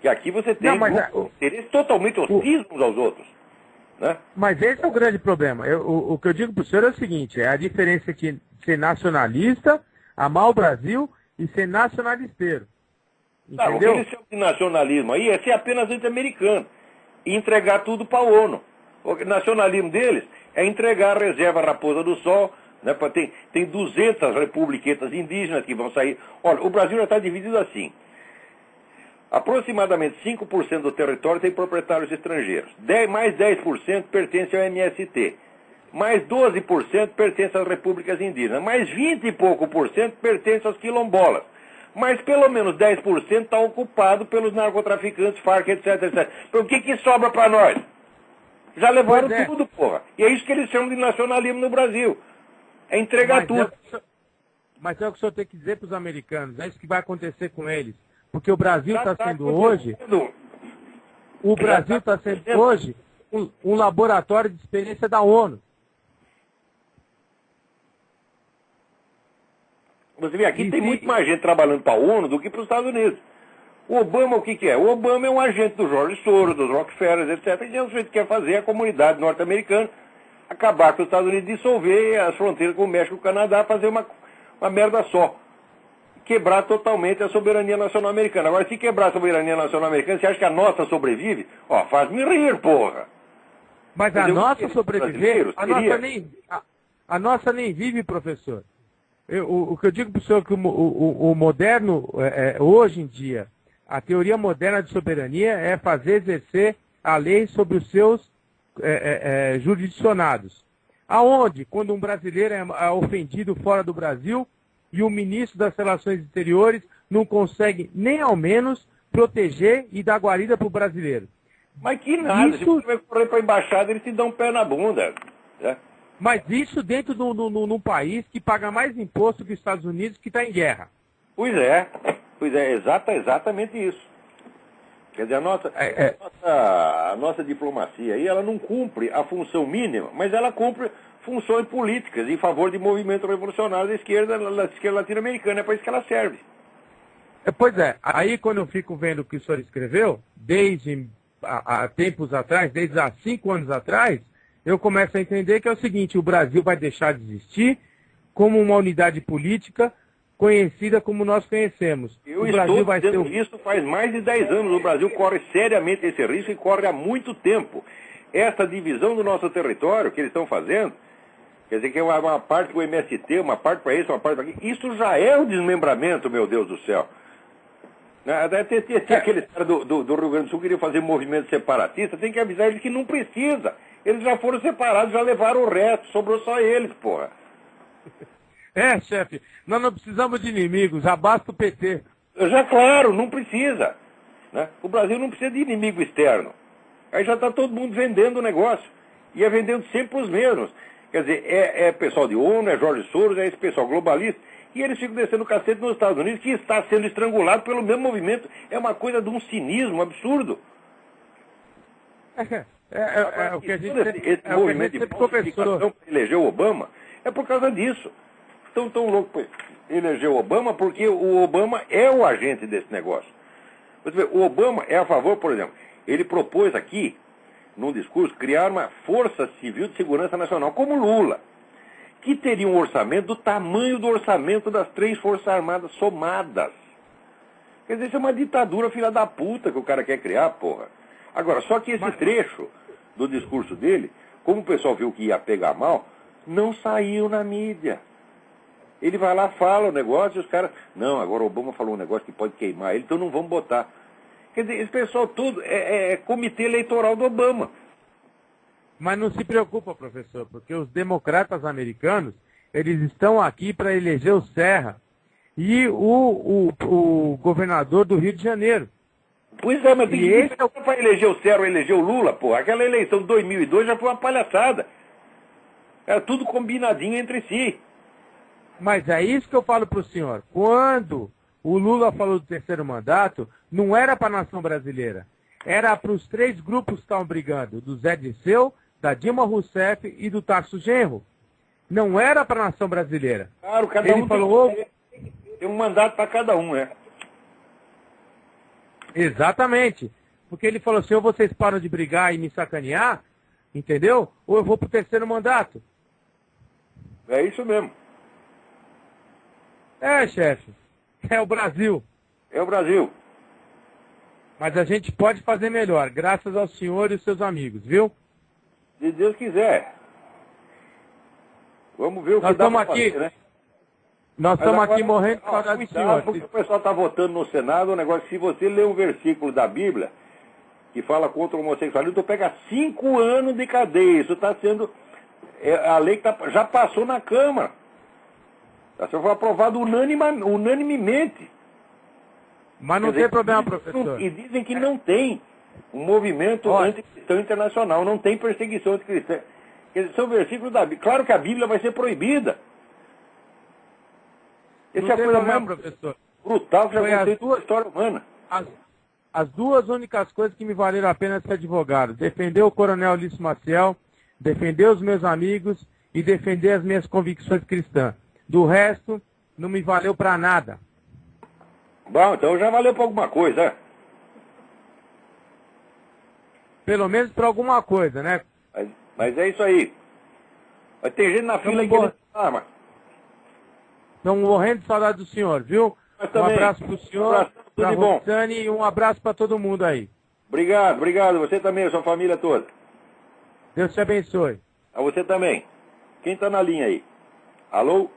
Que aqui você tem interesses totalmente hostis uns aos outros. Né? Mas esse é o grande problema. O que eu digo para o senhor é o seguinte, é a diferença entre ser nacionalista, amar o Brasil e ser nacionalisteiro. Entendeu? O que eles chamam de nacionalismo aí é ser apenas anti-americano e entregar tudo para a ONU. O nacionalismo deles é entregar a reserva Raposa do Sol, né, tem 200 republiquetas indígenas que vão sair. Olha, o Brasil já está dividido assim. Aproximadamente 5% do território tem proprietários estrangeiros. Mais 10% pertence ao MST. Mais 12% pertence às repúblicas indígenas. Mais 20 e pouco por cento pertence aos quilombolas. Mas pelo menos 10% está ocupado pelos narcotraficantes, Farc, etc. Então, o que sobra para nós? Já levaram tudo, porra. E é isso que eles chamam de nacionalismo no Brasil. É entregar tudo. Mas é o que o senhor tem que dizer para os americanos, é isso que vai acontecer com eles. Porque o Brasil está sendo hoje... O Brasil está sendo hoje um laboratório de experiência da ONU. Você vê, aqui tem muito mais gente trabalhando para a ONU do que para os Estados Unidos. O Obama, o que é? O Obama é um agente do George Soros, dos Rockefeller, etc. E é o que quer fazer a comunidade norte-americana acabar com os Estados Unidos, dissolver as fronteiras com o México e o Canadá, fazer uma merda só. Quebrar totalmente a soberania nacional americana. Agora, se quebrar a soberania nacional americana, você acha que a nossa sobrevive? Ó, faz-me rir, porra. Mas a nossa sobreviver, a nossa nem vive, professor. O que eu digo para o senhor é que o moderno, hoje em dia, a teoria moderna de soberania é fazer exercer a lei sobre os seus jurisdicionados. Aonde? Quando um brasileiro é ofendido fora do Brasil e o ministro das Relações Exteriores não consegue nem ao menos proteger e dar guarida para o brasileiro. Mas que nada, se você vai correr para a embaixada, eles te dão um pé na bunda. Né? Mas isso dentro de um país que paga mais imposto que os Estados Unidos, que está em guerra. Pois é, exatamente isso. Quer dizer, a nossa diplomacia aí, ela não cumpre a função mínima, mas ela cumpre funções políticas em favor de movimento revolucionário da esquerda latino-americana. É para isso que ela serve. Pois é, aí quando eu fico vendo o que o senhor escreveu, desde há tempos atrás, desde há 5 anos atrás, eu começo a entender que é o seguinte: o Brasil vai deixar de existir como uma unidade política conhecida como nós conhecemos. Eu estou dizendo isso faz mais de 10 anos. O Brasil corre seriamente esse risco e corre há muito tempo. Essa divisão do nosso território que eles estão fazendo, quer dizer que é uma parte para o MST, uma parte para isso, uma parte para aquilo, isso já é o desmembramento, meu Deus do céu. Tem aqueles caras do Rio Grande do Sul que queriam fazer movimento separatista, tem que avisar eles que não precisa. Eles já foram separados, já levaram o resto, sobrou só eles, porra. Chefe, nós não precisamos de inimigos, já basta o PT. Já, claro, não precisa. Né? O Brasil não precisa de inimigo externo. Aí já está todo mundo vendendo o negócio. E é vendendo sempre os mesmos. Quer dizer, é pessoal de ONU, é Jorge Soros, é esse pessoal globalista. E eles ficam descendo o cacete nos Estados Unidos, que está sendo estrangulado pelo mesmo movimento. É uma coisa de um cinismo absurdo. O que a gente esse movimento de falsificação que elegeu o Obama é por causa disso. Estão tão loucos para eleger o Obama porque o Obama é o agente desse negócio. Você vê, o Obama é a favor, por exemplo, ele propôs aqui, num discurso, criar uma Força Civil de Segurança Nacional, como Lula, que teria um orçamento do tamanho do orçamento das 3 Forças Armadas somadas. Quer dizer, isso é uma ditadura filha da puta que o cara quer criar, porra. Agora, só que esse trecho do discurso dele, como o pessoal viu que ia pegar mal, não saiu na mídia. Ele vai lá, fala o negócio e os caras... Não, agora o Obama falou um negócio que pode queimar ele, então não vamos botar. Quer dizer, esse pessoal tudo é comitê eleitoral do Obama. Mas não se preocupa, professor, porque os democratas americanos, eles estão aqui para eleger o Serra e o governador do Rio de Janeiro. Pois é, mas tem que para eleger o Serra ou eleger o Lula, pô. Aquela eleição de 2002 já foi uma palhaçada. Era tudo combinadinho entre si. Mas é isso que eu falo para o senhor. Quando o Lula falou do 3º mandato, não era para a nação brasileira. Era para os 3 grupos que estavam brigando, do Zé Dirceu, da Dilma Rousseff e do Tarso Genro. Não era para a nação brasileira. Claro, cada Ele um falou, tem um mandato para cada um, né? Exatamente. Porque ele falou assim, ou vocês param de brigar e me sacanear, entendeu? Ou eu vou para o 3º mandato. É isso mesmo. Chefe. É o Brasil. É o Brasil. Mas a gente pode fazer melhor, graças ao senhor e os seus amigos, viu? Se Deus quiser. Vamos ver o que dá para fazer, né? Nós estamos aqui morrendo por causa do senhor. Porque o pessoal está votando no Senado um negócio, se você ler um versículo da Bíblia que fala contra o homossexualismo, tu pega 5 anos de cadeia. Isso está sendo... a lei que já passou na Câmara. Isso foi aprovado unanimemente. Mas não tem problema, professor. E dizem que não tem um movimento anticristão internacional, não tem perseguição anticristã. Quer dizer, são versículos da Bíblia. Claro que a Bíblia vai ser proibida. Essa é a coisa mais professor. brutal que já aconteceu na história humana. As duas únicas coisas que me valeram a pena ser advogado: defender o coronel Ulísses Maciel, defender os meus amigos e defender as minhas convicções cristãs. Do resto, não me valeu para nada. Bom, então já valeu para alguma coisa, é? Pelo menos para alguma coisa, né? Mas é isso aí. Mas tem gente na fila que não arma. Estamos morrendo de saudade do senhor, viu? Um abraço para o senhor, para a Roxane e um abraço para todo mundo aí. Obrigado, obrigado. Você também, a sua família toda. Deus te abençoe. A você também. Quem está na linha aí? Alô?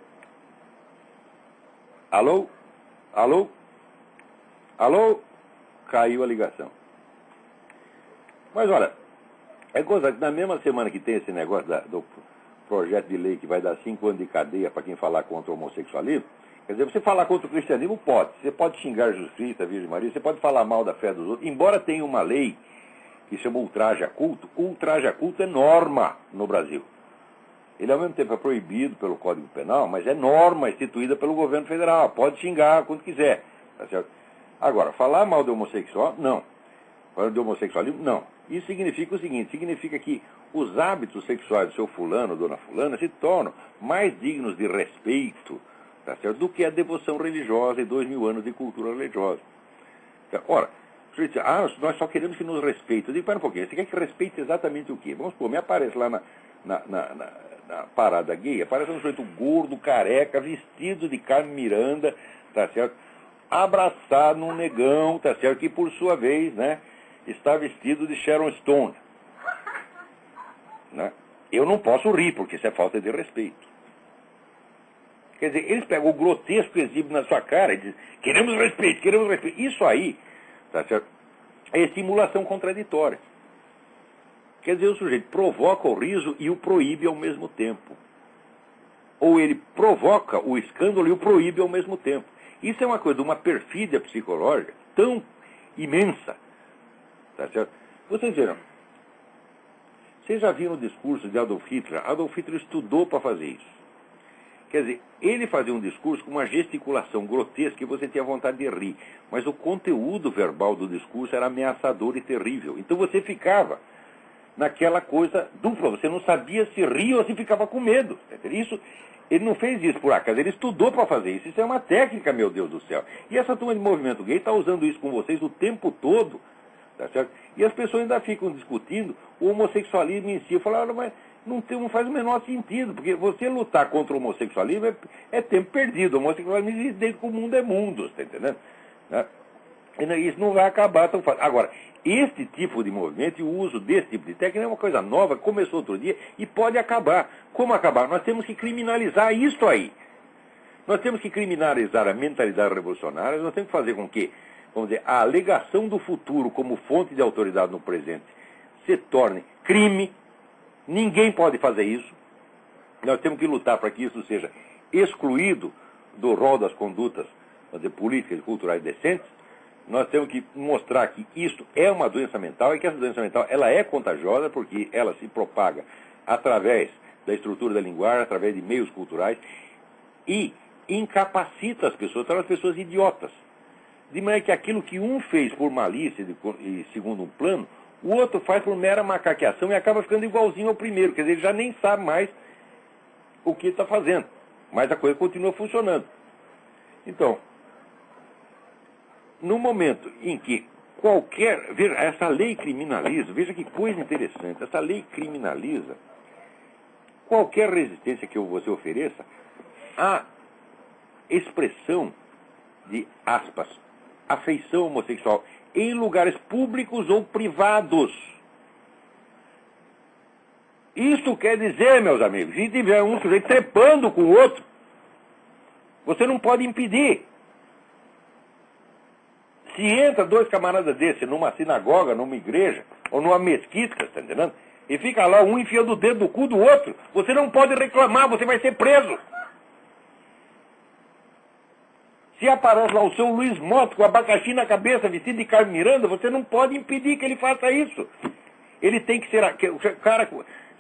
Alô? Alô? Alô? Caiu a ligação. Mas olha, é coisa que na mesma semana que tem esse negócio do projeto de lei que vai dar 5 anos de cadeia para quem falar contra o homossexualismo, quer dizer, você falar contra o cristianismo pode. Você pode xingar Jesus Cristo, a Virgem Maria, você pode falar mal da fé dos outros, embora tenha uma lei que chama ultraje a culto. O ultraje a culto é norma no Brasil. Ele, ao mesmo tempo, é proibido pelo Código Penal, mas é norma instituída pelo governo federal. Pode xingar quando quiser. Tá certo? Agora, falar mal do homossexual, não. Falar do homossexualismo, não. Isso significa o seguinte, significa que os hábitos sexuais do seu fulano, dona fulana, se tornam mais dignos de respeito, tá certo, do que a devoção religiosa e 2000 anos de cultura religiosa. Ora, você diz, nós só queremos que nos respeite. Eu digo, pera um pouquinho, você quer que respeite exatamente o quê? Vamos supor, me aparece lá na parada gay, aparece um sujeito gordo, careca, vestido de Carmen Miranda, tá certo? Abraçado num negão, tá certo? Que por sua vez, né, está vestido de Sharon Stone. Né? Eu não posso rir, porque isso é falta de respeito. Quer dizer, eles pegam o grotesco e exibem na sua cara e dizem, queremos respeito, queremos respeito. Isso aí, tá certo? É simulação contraditória. Quer dizer, o sujeito provoca o riso e o proíbe ao mesmo tempo. Ou ele provoca o escândalo e o proíbe ao mesmo tempo. Isso é uma coisa, uma perfídia psicológica tão imensa. Tá certo? Vocês já viram o discurso de Adolf Hitler? Adolf Hitler estudou para fazer isso. Quer dizer, ele fazia um discurso com uma gesticulação grotesca e você tinha vontade de rir. Mas o conteúdo verbal do discurso era ameaçador e terrível. Então você ficava naquela coisa dupla. Você não sabia se ria ou se ficava com medo. Isso, ele não fez isso por acaso, ele estudou para fazer isso. Isso é uma técnica, meu Deus do céu. E essa turma de movimento gay está usando isso com vocês o tempo todo. Tá certo? E as pessoas ainda ficam discutindo o homossexualismo em si. Eu falo, mas não faz o menor sentido, porque você lutar contra o homossexualismo é tempo perdido. O homossexualismo existe desde que o mundo é mundo, está entendendo? Né? Isso não vai acabar tão fácil. Agora, este tipo de movimento e o uso desse tipo de técnica é uma coisa nova, começou outro dia e pode acabar. Como acabar? Nós temos que criminalizar isso aí. Nós temos que criminalizar a mentalidade revolucionária, nós temos que fazer com que, vamos dizer, a alegação do futuro como fonte de autoridade no presente se torne crime. Ninguém pode fazer isso. Nós temos que lutar para que isso seja excluído do rol das condutas, vamos dizer, políticas e culturais decentes. Nós temos que mostrar que isso é uma doença mental e que essa doença mental ela é contagiosa porque ela se propaga através da estrutura da linguagem, através de meios culturais e incapacita as pessoas, torna as pessoas idiotas. De maneira que aquilo que um fez por malícia e segundo um plano, o outro faz por mera macaqueação e acaba ficando igualzinho ao primeiro. Quer dizer, ele já nem sabe mais o que está fazendo. Mas a coisa continua funcionando. Então, no momento em que veja, essa lei criminaliza, veja que coisa interessante, essa lei criminaliza qualquer resistência que você ofereça à expressão de, aspas, afeição homossexual em lugares públicos ou privados. Isto quer dizer, meus amigos, se tiver um sujeito trepando com o outro, você não pode impedir. Se entra dois camaradas desses numa sinagoga, numa igreja, ou numa mesquita, tá entendendo? E fica lá um enfiando o dedo no cu do outro, você não pode reclamar, você vai ser preso. Se aparece lá o seu Luiz Moto com abacaxi na cabeça, vestido de Carmen Miranda, você não pode impedir que ele faça isso. Ele tem que ser... O cara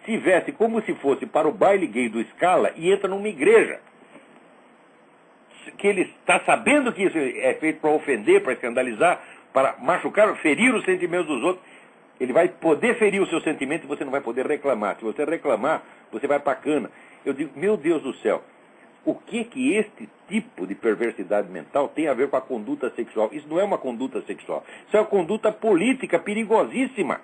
se veste como se fosse para o baile gay do Scala e entra numa igreja. que ele está sabendo que isso é feito para ofender, para escandalizar, para machucar, ferir os sentimentos dos outros, ele vai poder ferir o seu sentimento e você não vai poder reclamar. Se você reclamar, você vai para a cana. Eu digo, meu Deus do céu, o que este tipo de perversidade mental tem a ver com a conduta sexual? Isso não é uma conduta sexual, isso é uma conduta política perigosíssima.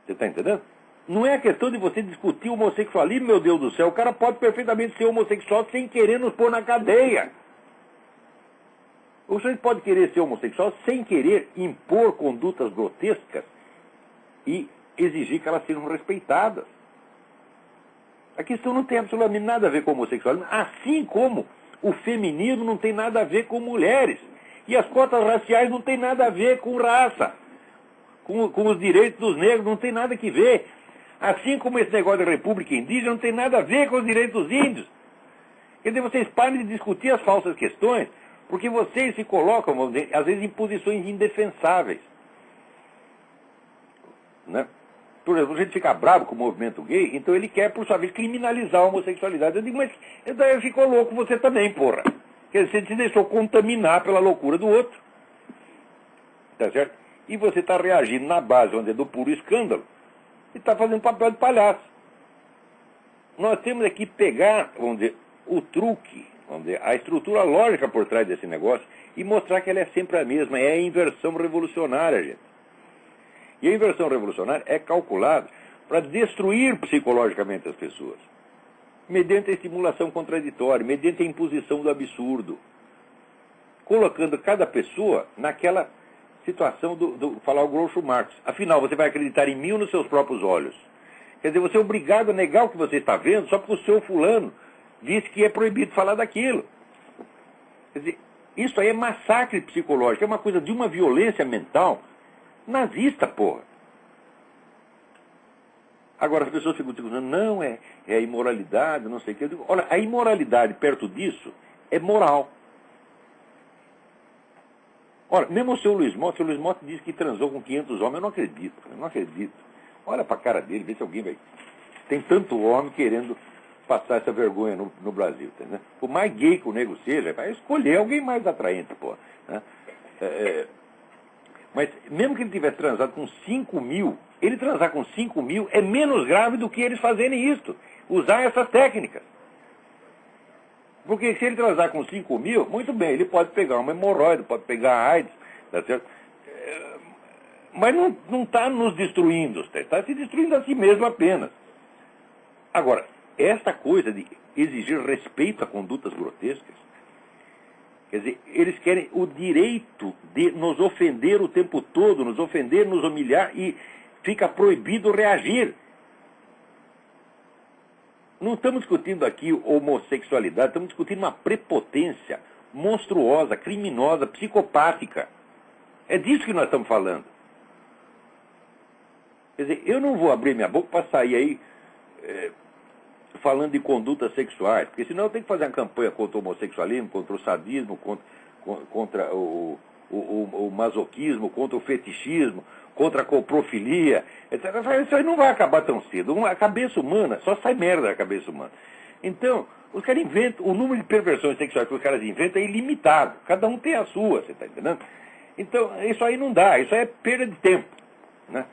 Você está entendendo? Não é a questão de você discutir homossexualismo, meu Deus do céu. O cara pode perfeitamente ser homossexual sem querer nos pôr na cadeia. O senhor pode querer ser homossexual sem querer impor condutas grotescas e exigir que elas sejam respeitadas. A questão não tem absolutamente nada a ver com homossexualismo, assim como o feminismo não tem nada a ver com mulheres. E as cotas raciais não tem nada a ver com raça. Com os direitos dos negros não tem nada que ver. Assim como esse negócio da república indígena não tem nada a ver com os direitos dos índios. Quer dizer, vocês parem de discutir as falsas questões, porque vocês se colocam, vamos dizer, às vezes, em posições indefensáveis. Né? Por exemplo, a gente fica bravo com o movimento gay, então ele quer, por sua vez, criminalizar a homossexualidade. Eu digo, mas então ficou louco você também, porra. Quer dizer, você se deixou contaminar pela loucura do outro. Tá certo? E você está reagindo na base, vamos dizer, do puro escândalo, e está fazendo papel de palhaço. Nós temos aqui que pegar, vamos dizer, o truque, vamos dizer, a estrutura lógica por trás desse negócio e mostrar que ela é sempre a mesma, é a inversão revolucionária, gente. E a inversão revolucionária é calculada para destruir psicologicamente as pessoas, mediante a estimulação contraditória, mediante a imposição do absurdo, colocando cada pessoa naquela situação falar o Groucho Marx. Afinal, você vai acreditar em mim ou nos seus próprios olhos? Quer dizer, você é obrigado a negar o que você está vendo só porque o seu fulano disse que é proibido falar daquilo. Quer dizer, isso aí é massacre psicológico, é uma coisa de uma violência mental nazista, porra. Agora, as pessoas ficam dizendo, não, é imoralidade, não sei o que. Eu digo, olha, a imoralidade perto disso é moral. Ora, mesmo o seu Luiz Motta disse que transou com 500 homens. Eu não acredito. Olha pra cara dele, vê se alguém vai... Tem tanto homem querendo passar essa vergonha no Brasil, entendeu? Por mais gay que o nego seja, vai escolher alguém mais atraente, pô. Né? Mas mesmo que ele tivesse transado com 5 mil, ele transar com 5 mil é menos grave do que eles fazerem isto. Usar essas técnicas. Porque se ele transar com 5 mil, muito bem, ele pode pegar uma hemorroida, pode pegar a AIDS, tá certo? Mas não está nos destruindo, está se destruindo a si mesmo apenas. Agora, esta coisa de exigir respeito a condutas grotescas, quer dizer, eles querem o direito de nos ofender o tempo todo, nos ofender, nos humilhar, e fica proibido reagir. Não estamos discutindo aqui homossexualidade, estamos discutindo uma prepotência monstruosa, criminosa, psicopática. É disso que nós estamos falando. Quer dizer, eu não vou abrir minha boca para sair aí falando de condutas sexuais, porque senão eu tenho que fazer uma campanha contra o homossexualismo, contra o sadismo, contra o masoquismo, contra o fetichismo, contra a coprofilia, etc. Isso aí não vai acabar tão cedo. A cabeça humana, só sai merda da cabeça humana. Então, os caras inventam, o número de perversões sexuais que os caras inventam é ilimitado. Cada um tem a sua, você está entendendo? Então, isso aí não dá, isso aí é perda de tempo. Né?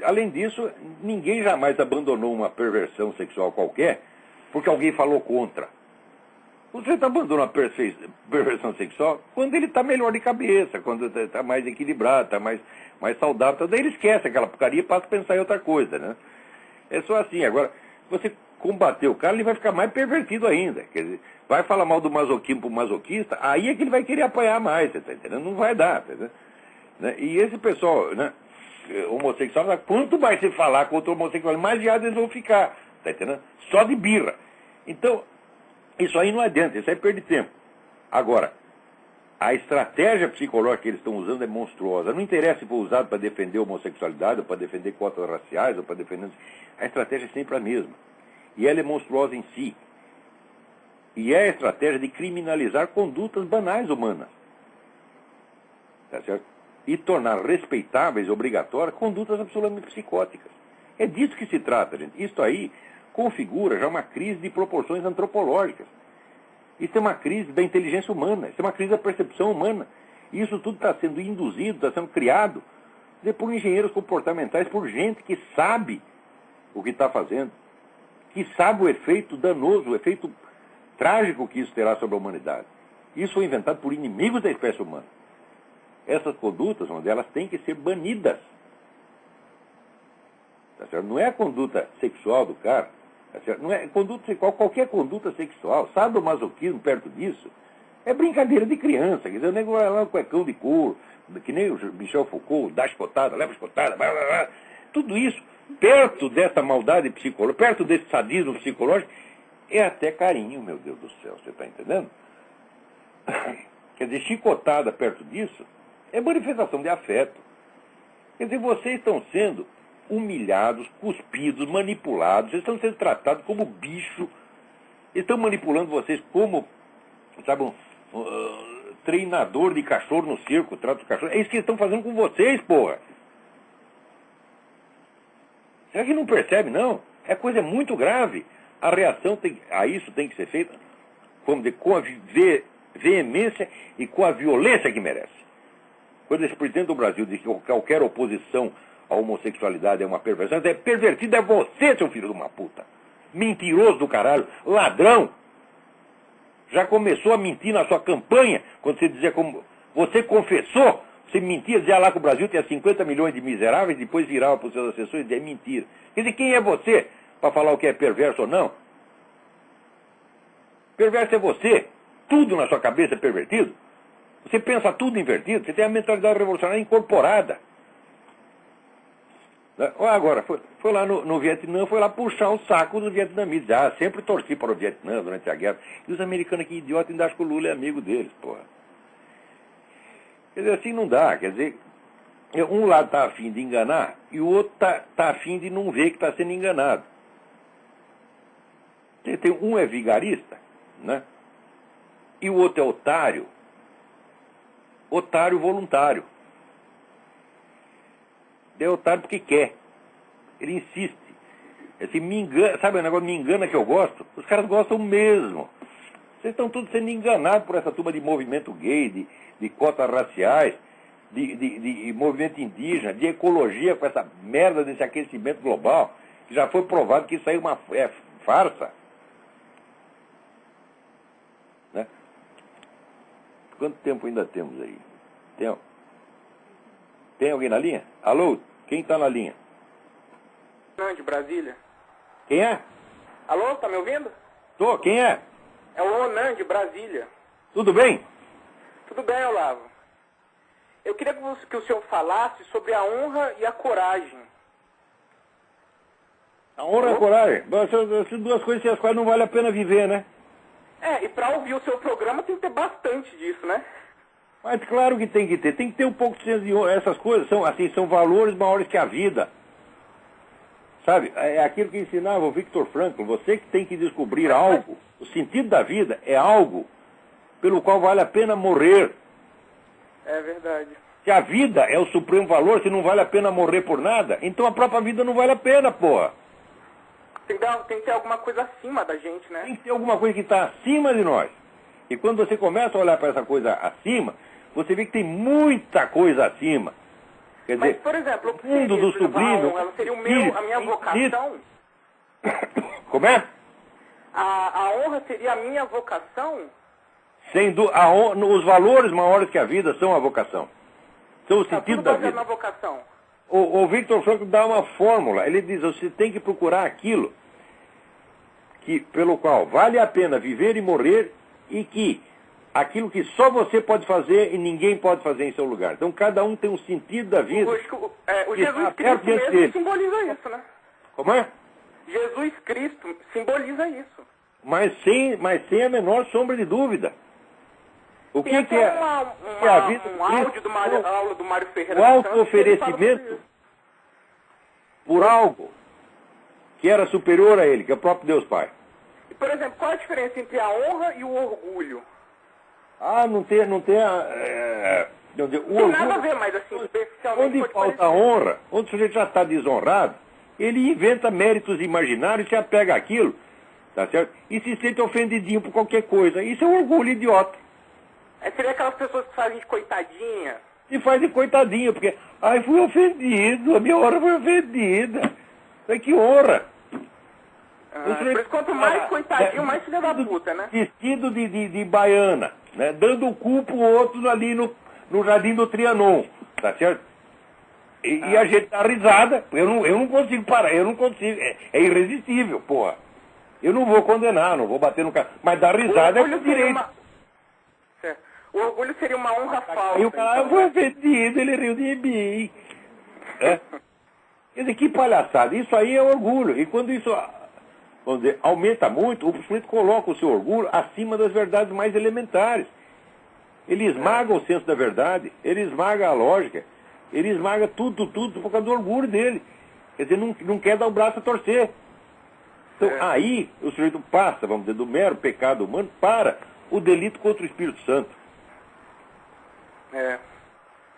Além disso, ninguém jamais abandonou uma perversão sexual qualquer porque alguém falou contra. Você está abandonando a perversão sexual quando ele está melhor de cabeça, quando está mais equilibrado, está mais saudável. Então, daí ele esquece aquela porcaria e passa a pensar em outra coisa. Né? É só assim. Agora, você combater o cara, ele vai ficar mais pervertido ainda. Quer dizer, vai falar mal do masoquismo para o masoquista, aí é que ele vai querer apanhar mais. Você está entendendo? Não vai dar. Tá, né? E esse pessoal, né, homossexual, quanto mais você falar contra o homossexual, mais viados eles vão ficar. Tá entendendo? Só de birra. Então, isso aí não adianta, isso aí perde tempo. Agora, a estratégia psicológica que eles estão usando é monstruosa. Não interessa se for usado para defender a homossexualidade, ou para defender cotas raciais, ou para defender... A estratégia é sempre a mesma. E ela é monstruosa em si. E é a estratégia de criminalizar condutas banais humanas. Tá certo? E tornar respeitáveis, obrigatórias, condutas absolutamente psicóticas. É disso que se trata, gente. Isso aí, configura já uma crise de proporções antropológicas. Isso é uma crise da inteligência humana, isso é uma crise da percepção humana. E isso tudo está sendo induzido, está sendo criado por engenheiros comportamentais, por gente que sabe o que está fazendo, que sabe o efeito danoso, o efeito trágico que isso terá sobre a humanidade. Isso foi inventado por inimigos da espécie humana. Essas condutas, uma delas, têm que ser banidas. Tá certo? Não é a conduta sexual do cara, tá certo? Não é conduta sexual, qualquer conduta sexual, sadomasoquismo perto disso, é brincadeira de criança. Quer dizer, o nego vai lá no cuecão de couro, que nem o Michel Foucault, dá escotada, leva escotada, blá, blá, blá. Tudo isso, perto dessa maldade psicológica, perto desse sadismo psicológico, é até carinho, meu Deus do céu, você está entendendo? Quer dizer, chicotada perto disso é manifestação de afeto. Quer dizer, vocês estão sendo humilhados, cuspidos, manipulados, vocês estão sendo tratados como bicho, estão manipulando vocês como, sabe, treinador de cachorro no circo, trata o cachorro. É isso que eles estão fazendo com vocês, porra. Será que não percebe, não? É coisa muito grave. A reação a isso tem que ser feita, vamos dizer, com a veemência e com a violência que merece. Quando esse presidente do Brasil diz que qualquer oposição à homossexualidade é uma perversão, é pervertido, é você, seu filho de uma puta. Mentiroso do caralho, ladrão. Já começou a mentir na sua campanha, quando você dizia como... Você confessou, você mentia, dizia lá que o Brasil tinha 50 milhões de miseráveis, depois virava para os seus assessores e dizia, é mentira. Quer dizer, quem é você para falar o que é perverso ou não? Perverso é você. Tudo na sua cabeça é pervertido. Você pensa tudo invertido, você tem a mentalidade revolucionária incorporada. Agora, foi lá no Vietnã, foi lá puxar o saco dos vietnamitas. Ah, sempre torci para o Vietnã durante a guerra. E os americanos aqui, idiotas, ainda acham que o Lula é amigo deles, porra. Quer dizer, assim não dá. Quer dizer, um lado está afim de enganar e o outro está afim de não ver que está sendo enganado. Um é vigarista, né? E o outro é otário. Otário voluntário. É otário porque quer. Ele insiste. Assim, me engana, sabe o negócio me engana que eu gosto? Os caras gostam mesmo. Vocês estão todos sendo enganados por essa turma de movimento gay, de cotas raciais, de movimento indígena, de ecologia com essa merda desse aquecimento global, que já foi provado que isso aí é farsa. Né? Quanto tempo ainda temos aí? Tem alguém na linha? Alô? Quem está na linha? Não, de Brasília. Quem é? Alô, tá me ouvindo? Tô, quem é? É o Onan, de Brasília. Tudo bem? Tudo bem, Olavo. Eu queria que o senhor falasse sobre a honra e a coragem. A honra e a coragem? Essas duas coisas sem as quais não vale a pena viver, né? É, e para ouvir o seu programa tem que ter bastante disso, né? Mas claro que tem que ter. Tem que ter um pouco de senso de honra. Essas coisas são valores maiores que a vida. Sabe? É aquilo que ensinava o Viktor Frankl. Você que tem que descobrir algo. O sentido da vida é algo pelo qual vale a pena morrer. É verdade. Se a vida é o supremo valor, se não vale a pena morrer por nada, então a própria vida não vale a pena, porra. Tem que ter alguma coisa acima da gente, né? Tem que ter alguma coisa que está acima de nós. E quando você começa a olhar para essa coisa acima, você vê que tem muita coisa acima. Quer dizer, mas, por exemplo, o mundo do sublime... Ela seria a minha vocação? Como é? A honra seria a minha vocação? Os valores maiores que a vida são a vocação. São o sentido da vida. Na vocação. O Viktor Frankl dá uma fórmula. Ele diz, você tem que procurar aquilo pelo qual vale a pena viver e morrer, e que aquilo que só você pode fazer e ninguém pode fazer em seu lugar. Então cada um tem um sentido da vida. O Jesus Cristo mesmo simboliza isso, né? Como é? Jesus Cristo simboliza isso. Mas sem a menor sombra de dúvida. O que é a vida? Áudio aula do Mário Ferreira. O auto-oferecimento por algo que era superior a ele, que é o próprio Deus Pai. E, por exemplo, qual a diferença entre a honra e o orgulho? Não tem não tem nada a ver, mas assim, especialmente... Onde falta a honra, onde o sujeito já está desonrado, ele inventa méritos imaginários, se apega àquilo, tá certo? E se sente ofendidinho por qualquer coisa. Isso é um orgulho idiota. Seria aquelas pessoas que fazem de coitadinha. E faz de coitadinho, porque, ai, fui ofendido, a minha hora foi ofendida. Que honra. Por isso, quanto mais coitadinho, mais filha da puta, né? Vestido de baiana, né? Dando o cu pro outro ali no Jardim do Trianon, tá certo? E a gente dá risada, eu não consigo parar, eu não consigo, é irresistível, porra. Eu não vou condenar, não vou bater no cara, mas dar risada é direito. O orgulho seria uma honra falsa. E o cara foi ofendido, ele riu de mim. É? Quer dizer, que palhaçada, isso aí é orgulho, e quando isso, vamos dizer, aumenta muito, o sujeito coloca o seu orgulho acima das verdades mais elementares. Ele esmaga o senso da verdade, ele esmaga a lógica, ele esmaga tudo por causa do orgulho dele. Quer dizer, não quer dar o braço a torcer. Então, aí, o sujeito passa, vamos dizer, do mero pecado humano para o delito contra o Espírito Santo.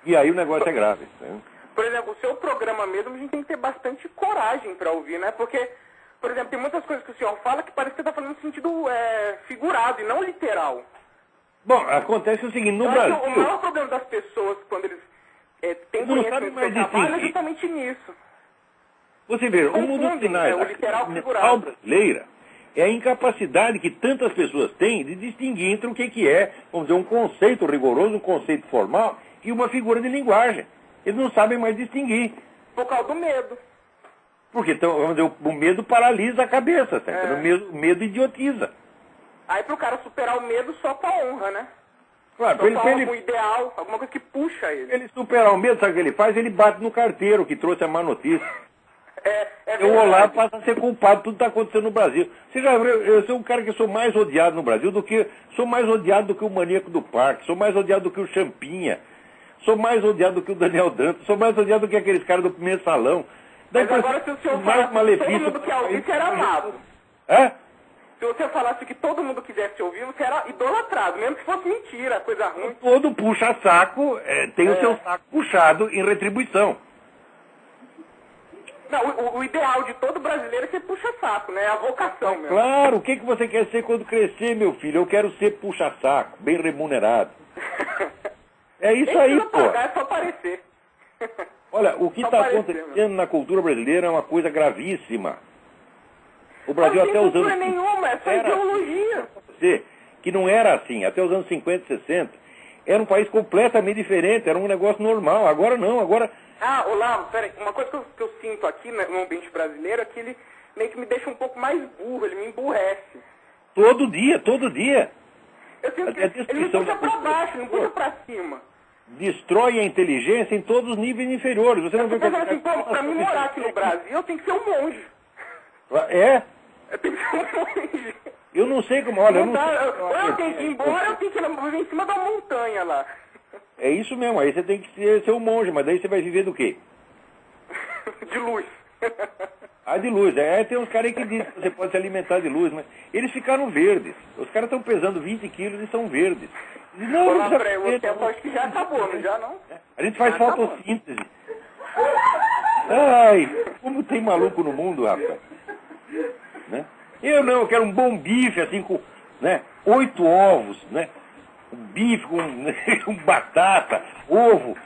E aí o negócio é grave. Né? Por exemplo, o seu programa mesmo, a gente tem que ter bastante coragem para ouvir, né? Porque, por exemplo, tem muitas coisas que o senhor fala que parece que você está falando no sentido figurado e não literal. Bom, acontece o seguinte, no Brasil... O maior problema das pessoas, quando eles têm conhecimento do seu trabalho, é justamente nisso. Você vê, o mundo dos sinais, o literal a figurado brasileira, é a incapacidade que tantas pessoas têm de distinguir entre o que é, vamos dizer, um conceito rigoroso, um conceito formal e uma figura de linguagem. Eles não sabem mais distinguir. Por causa do medo. Porque, então, vamos dizer, o medo paralisa a cabeça, certo? O medo idiotiza. Aí pro cara superar o medo só com a honra, né? Claro, só com algum ideal, alguma coisa que puxa ele. Ele superar o medo, sabe o que ele faz? Ele bate no carteiro que trouxe a má notícia. O Olavo passa a ser culpado de tudo que está acontecendo no Brasil. Você já viu, eu sou um cara que sou mais odiado no Brasil sou mais odiado do que o maníaco do parque, sou mais odiado do que o Champinha, sou mais odiado do que o Daniel Dantas, sou mais odiado do que aqueles caras do Mensalão. Mas agora se o senhor falasse que todo mundo quer ouvir, você era amado. Se você falasse que todo mundo quisesse ouvir, você era idolatrado, mesmo que fosse mentira, coisa ruim. Todo puxa-saco tem o seu saco puxado em retribuição. Não, o ideal de todo brasileiro é ser puxa-saco, né? É a vocação mesmo. Claro, o que você quer ser quando crescer, meu filho? Eu quero ser puxa-saco, bem remunerado. É isso aí, pô. É só aparecer. Olha, o que está acontecendo na cultura brasileira é uma coisa gravíssima. O Brasil até os anos... Não tem cultura nenhuma, é só ideologia. Que não era assim, até os anos 50 e 60. Era um país completamente diferente, era um negócio normal. Agora não, agora... Olavo, peraí, uma coisa que eu sinto aqui no ambiente brasileiro é que ele meio que me deixa um pouco mais burro, ele me emburrece. Todo dia. Eu sinto que ele me puxa pra baixo, não puxa pra cima. Destrói a inteligência em todos os níveis inferiores. Você não vê que assim, pra mim morar aqui no Brasil, eu tenho que ser um monge. Eu tenho que ser um monge. Eu não sei como, olha, eu tenho que ir embora, eu tenho que ir em cima da montanha lá. É isso mesmo, aí você tem que ser um monge, mas daí você vai viver do quê? De luz. De luz. Tem uns caras aí que dizem que você pode se alimentar de luz, mas eles ficaram verdes. Os caras estão pesando 20 quilos e são verdes. Não, o tempo acho que já acabou, não já não? A gente faz fotossíntese. Ai, como tem maluco no mundo, rapaz. Né? Eu quero um bom bife, assim, com 8 ovos, né? Um bife com batata, ovo.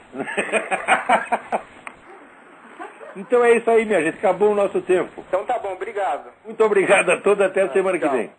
Então é isso aí, minha gente. Acabou o nosso tempo. Então tá bom, obrigado. Muito obrigado a todos. Até a semana que vem.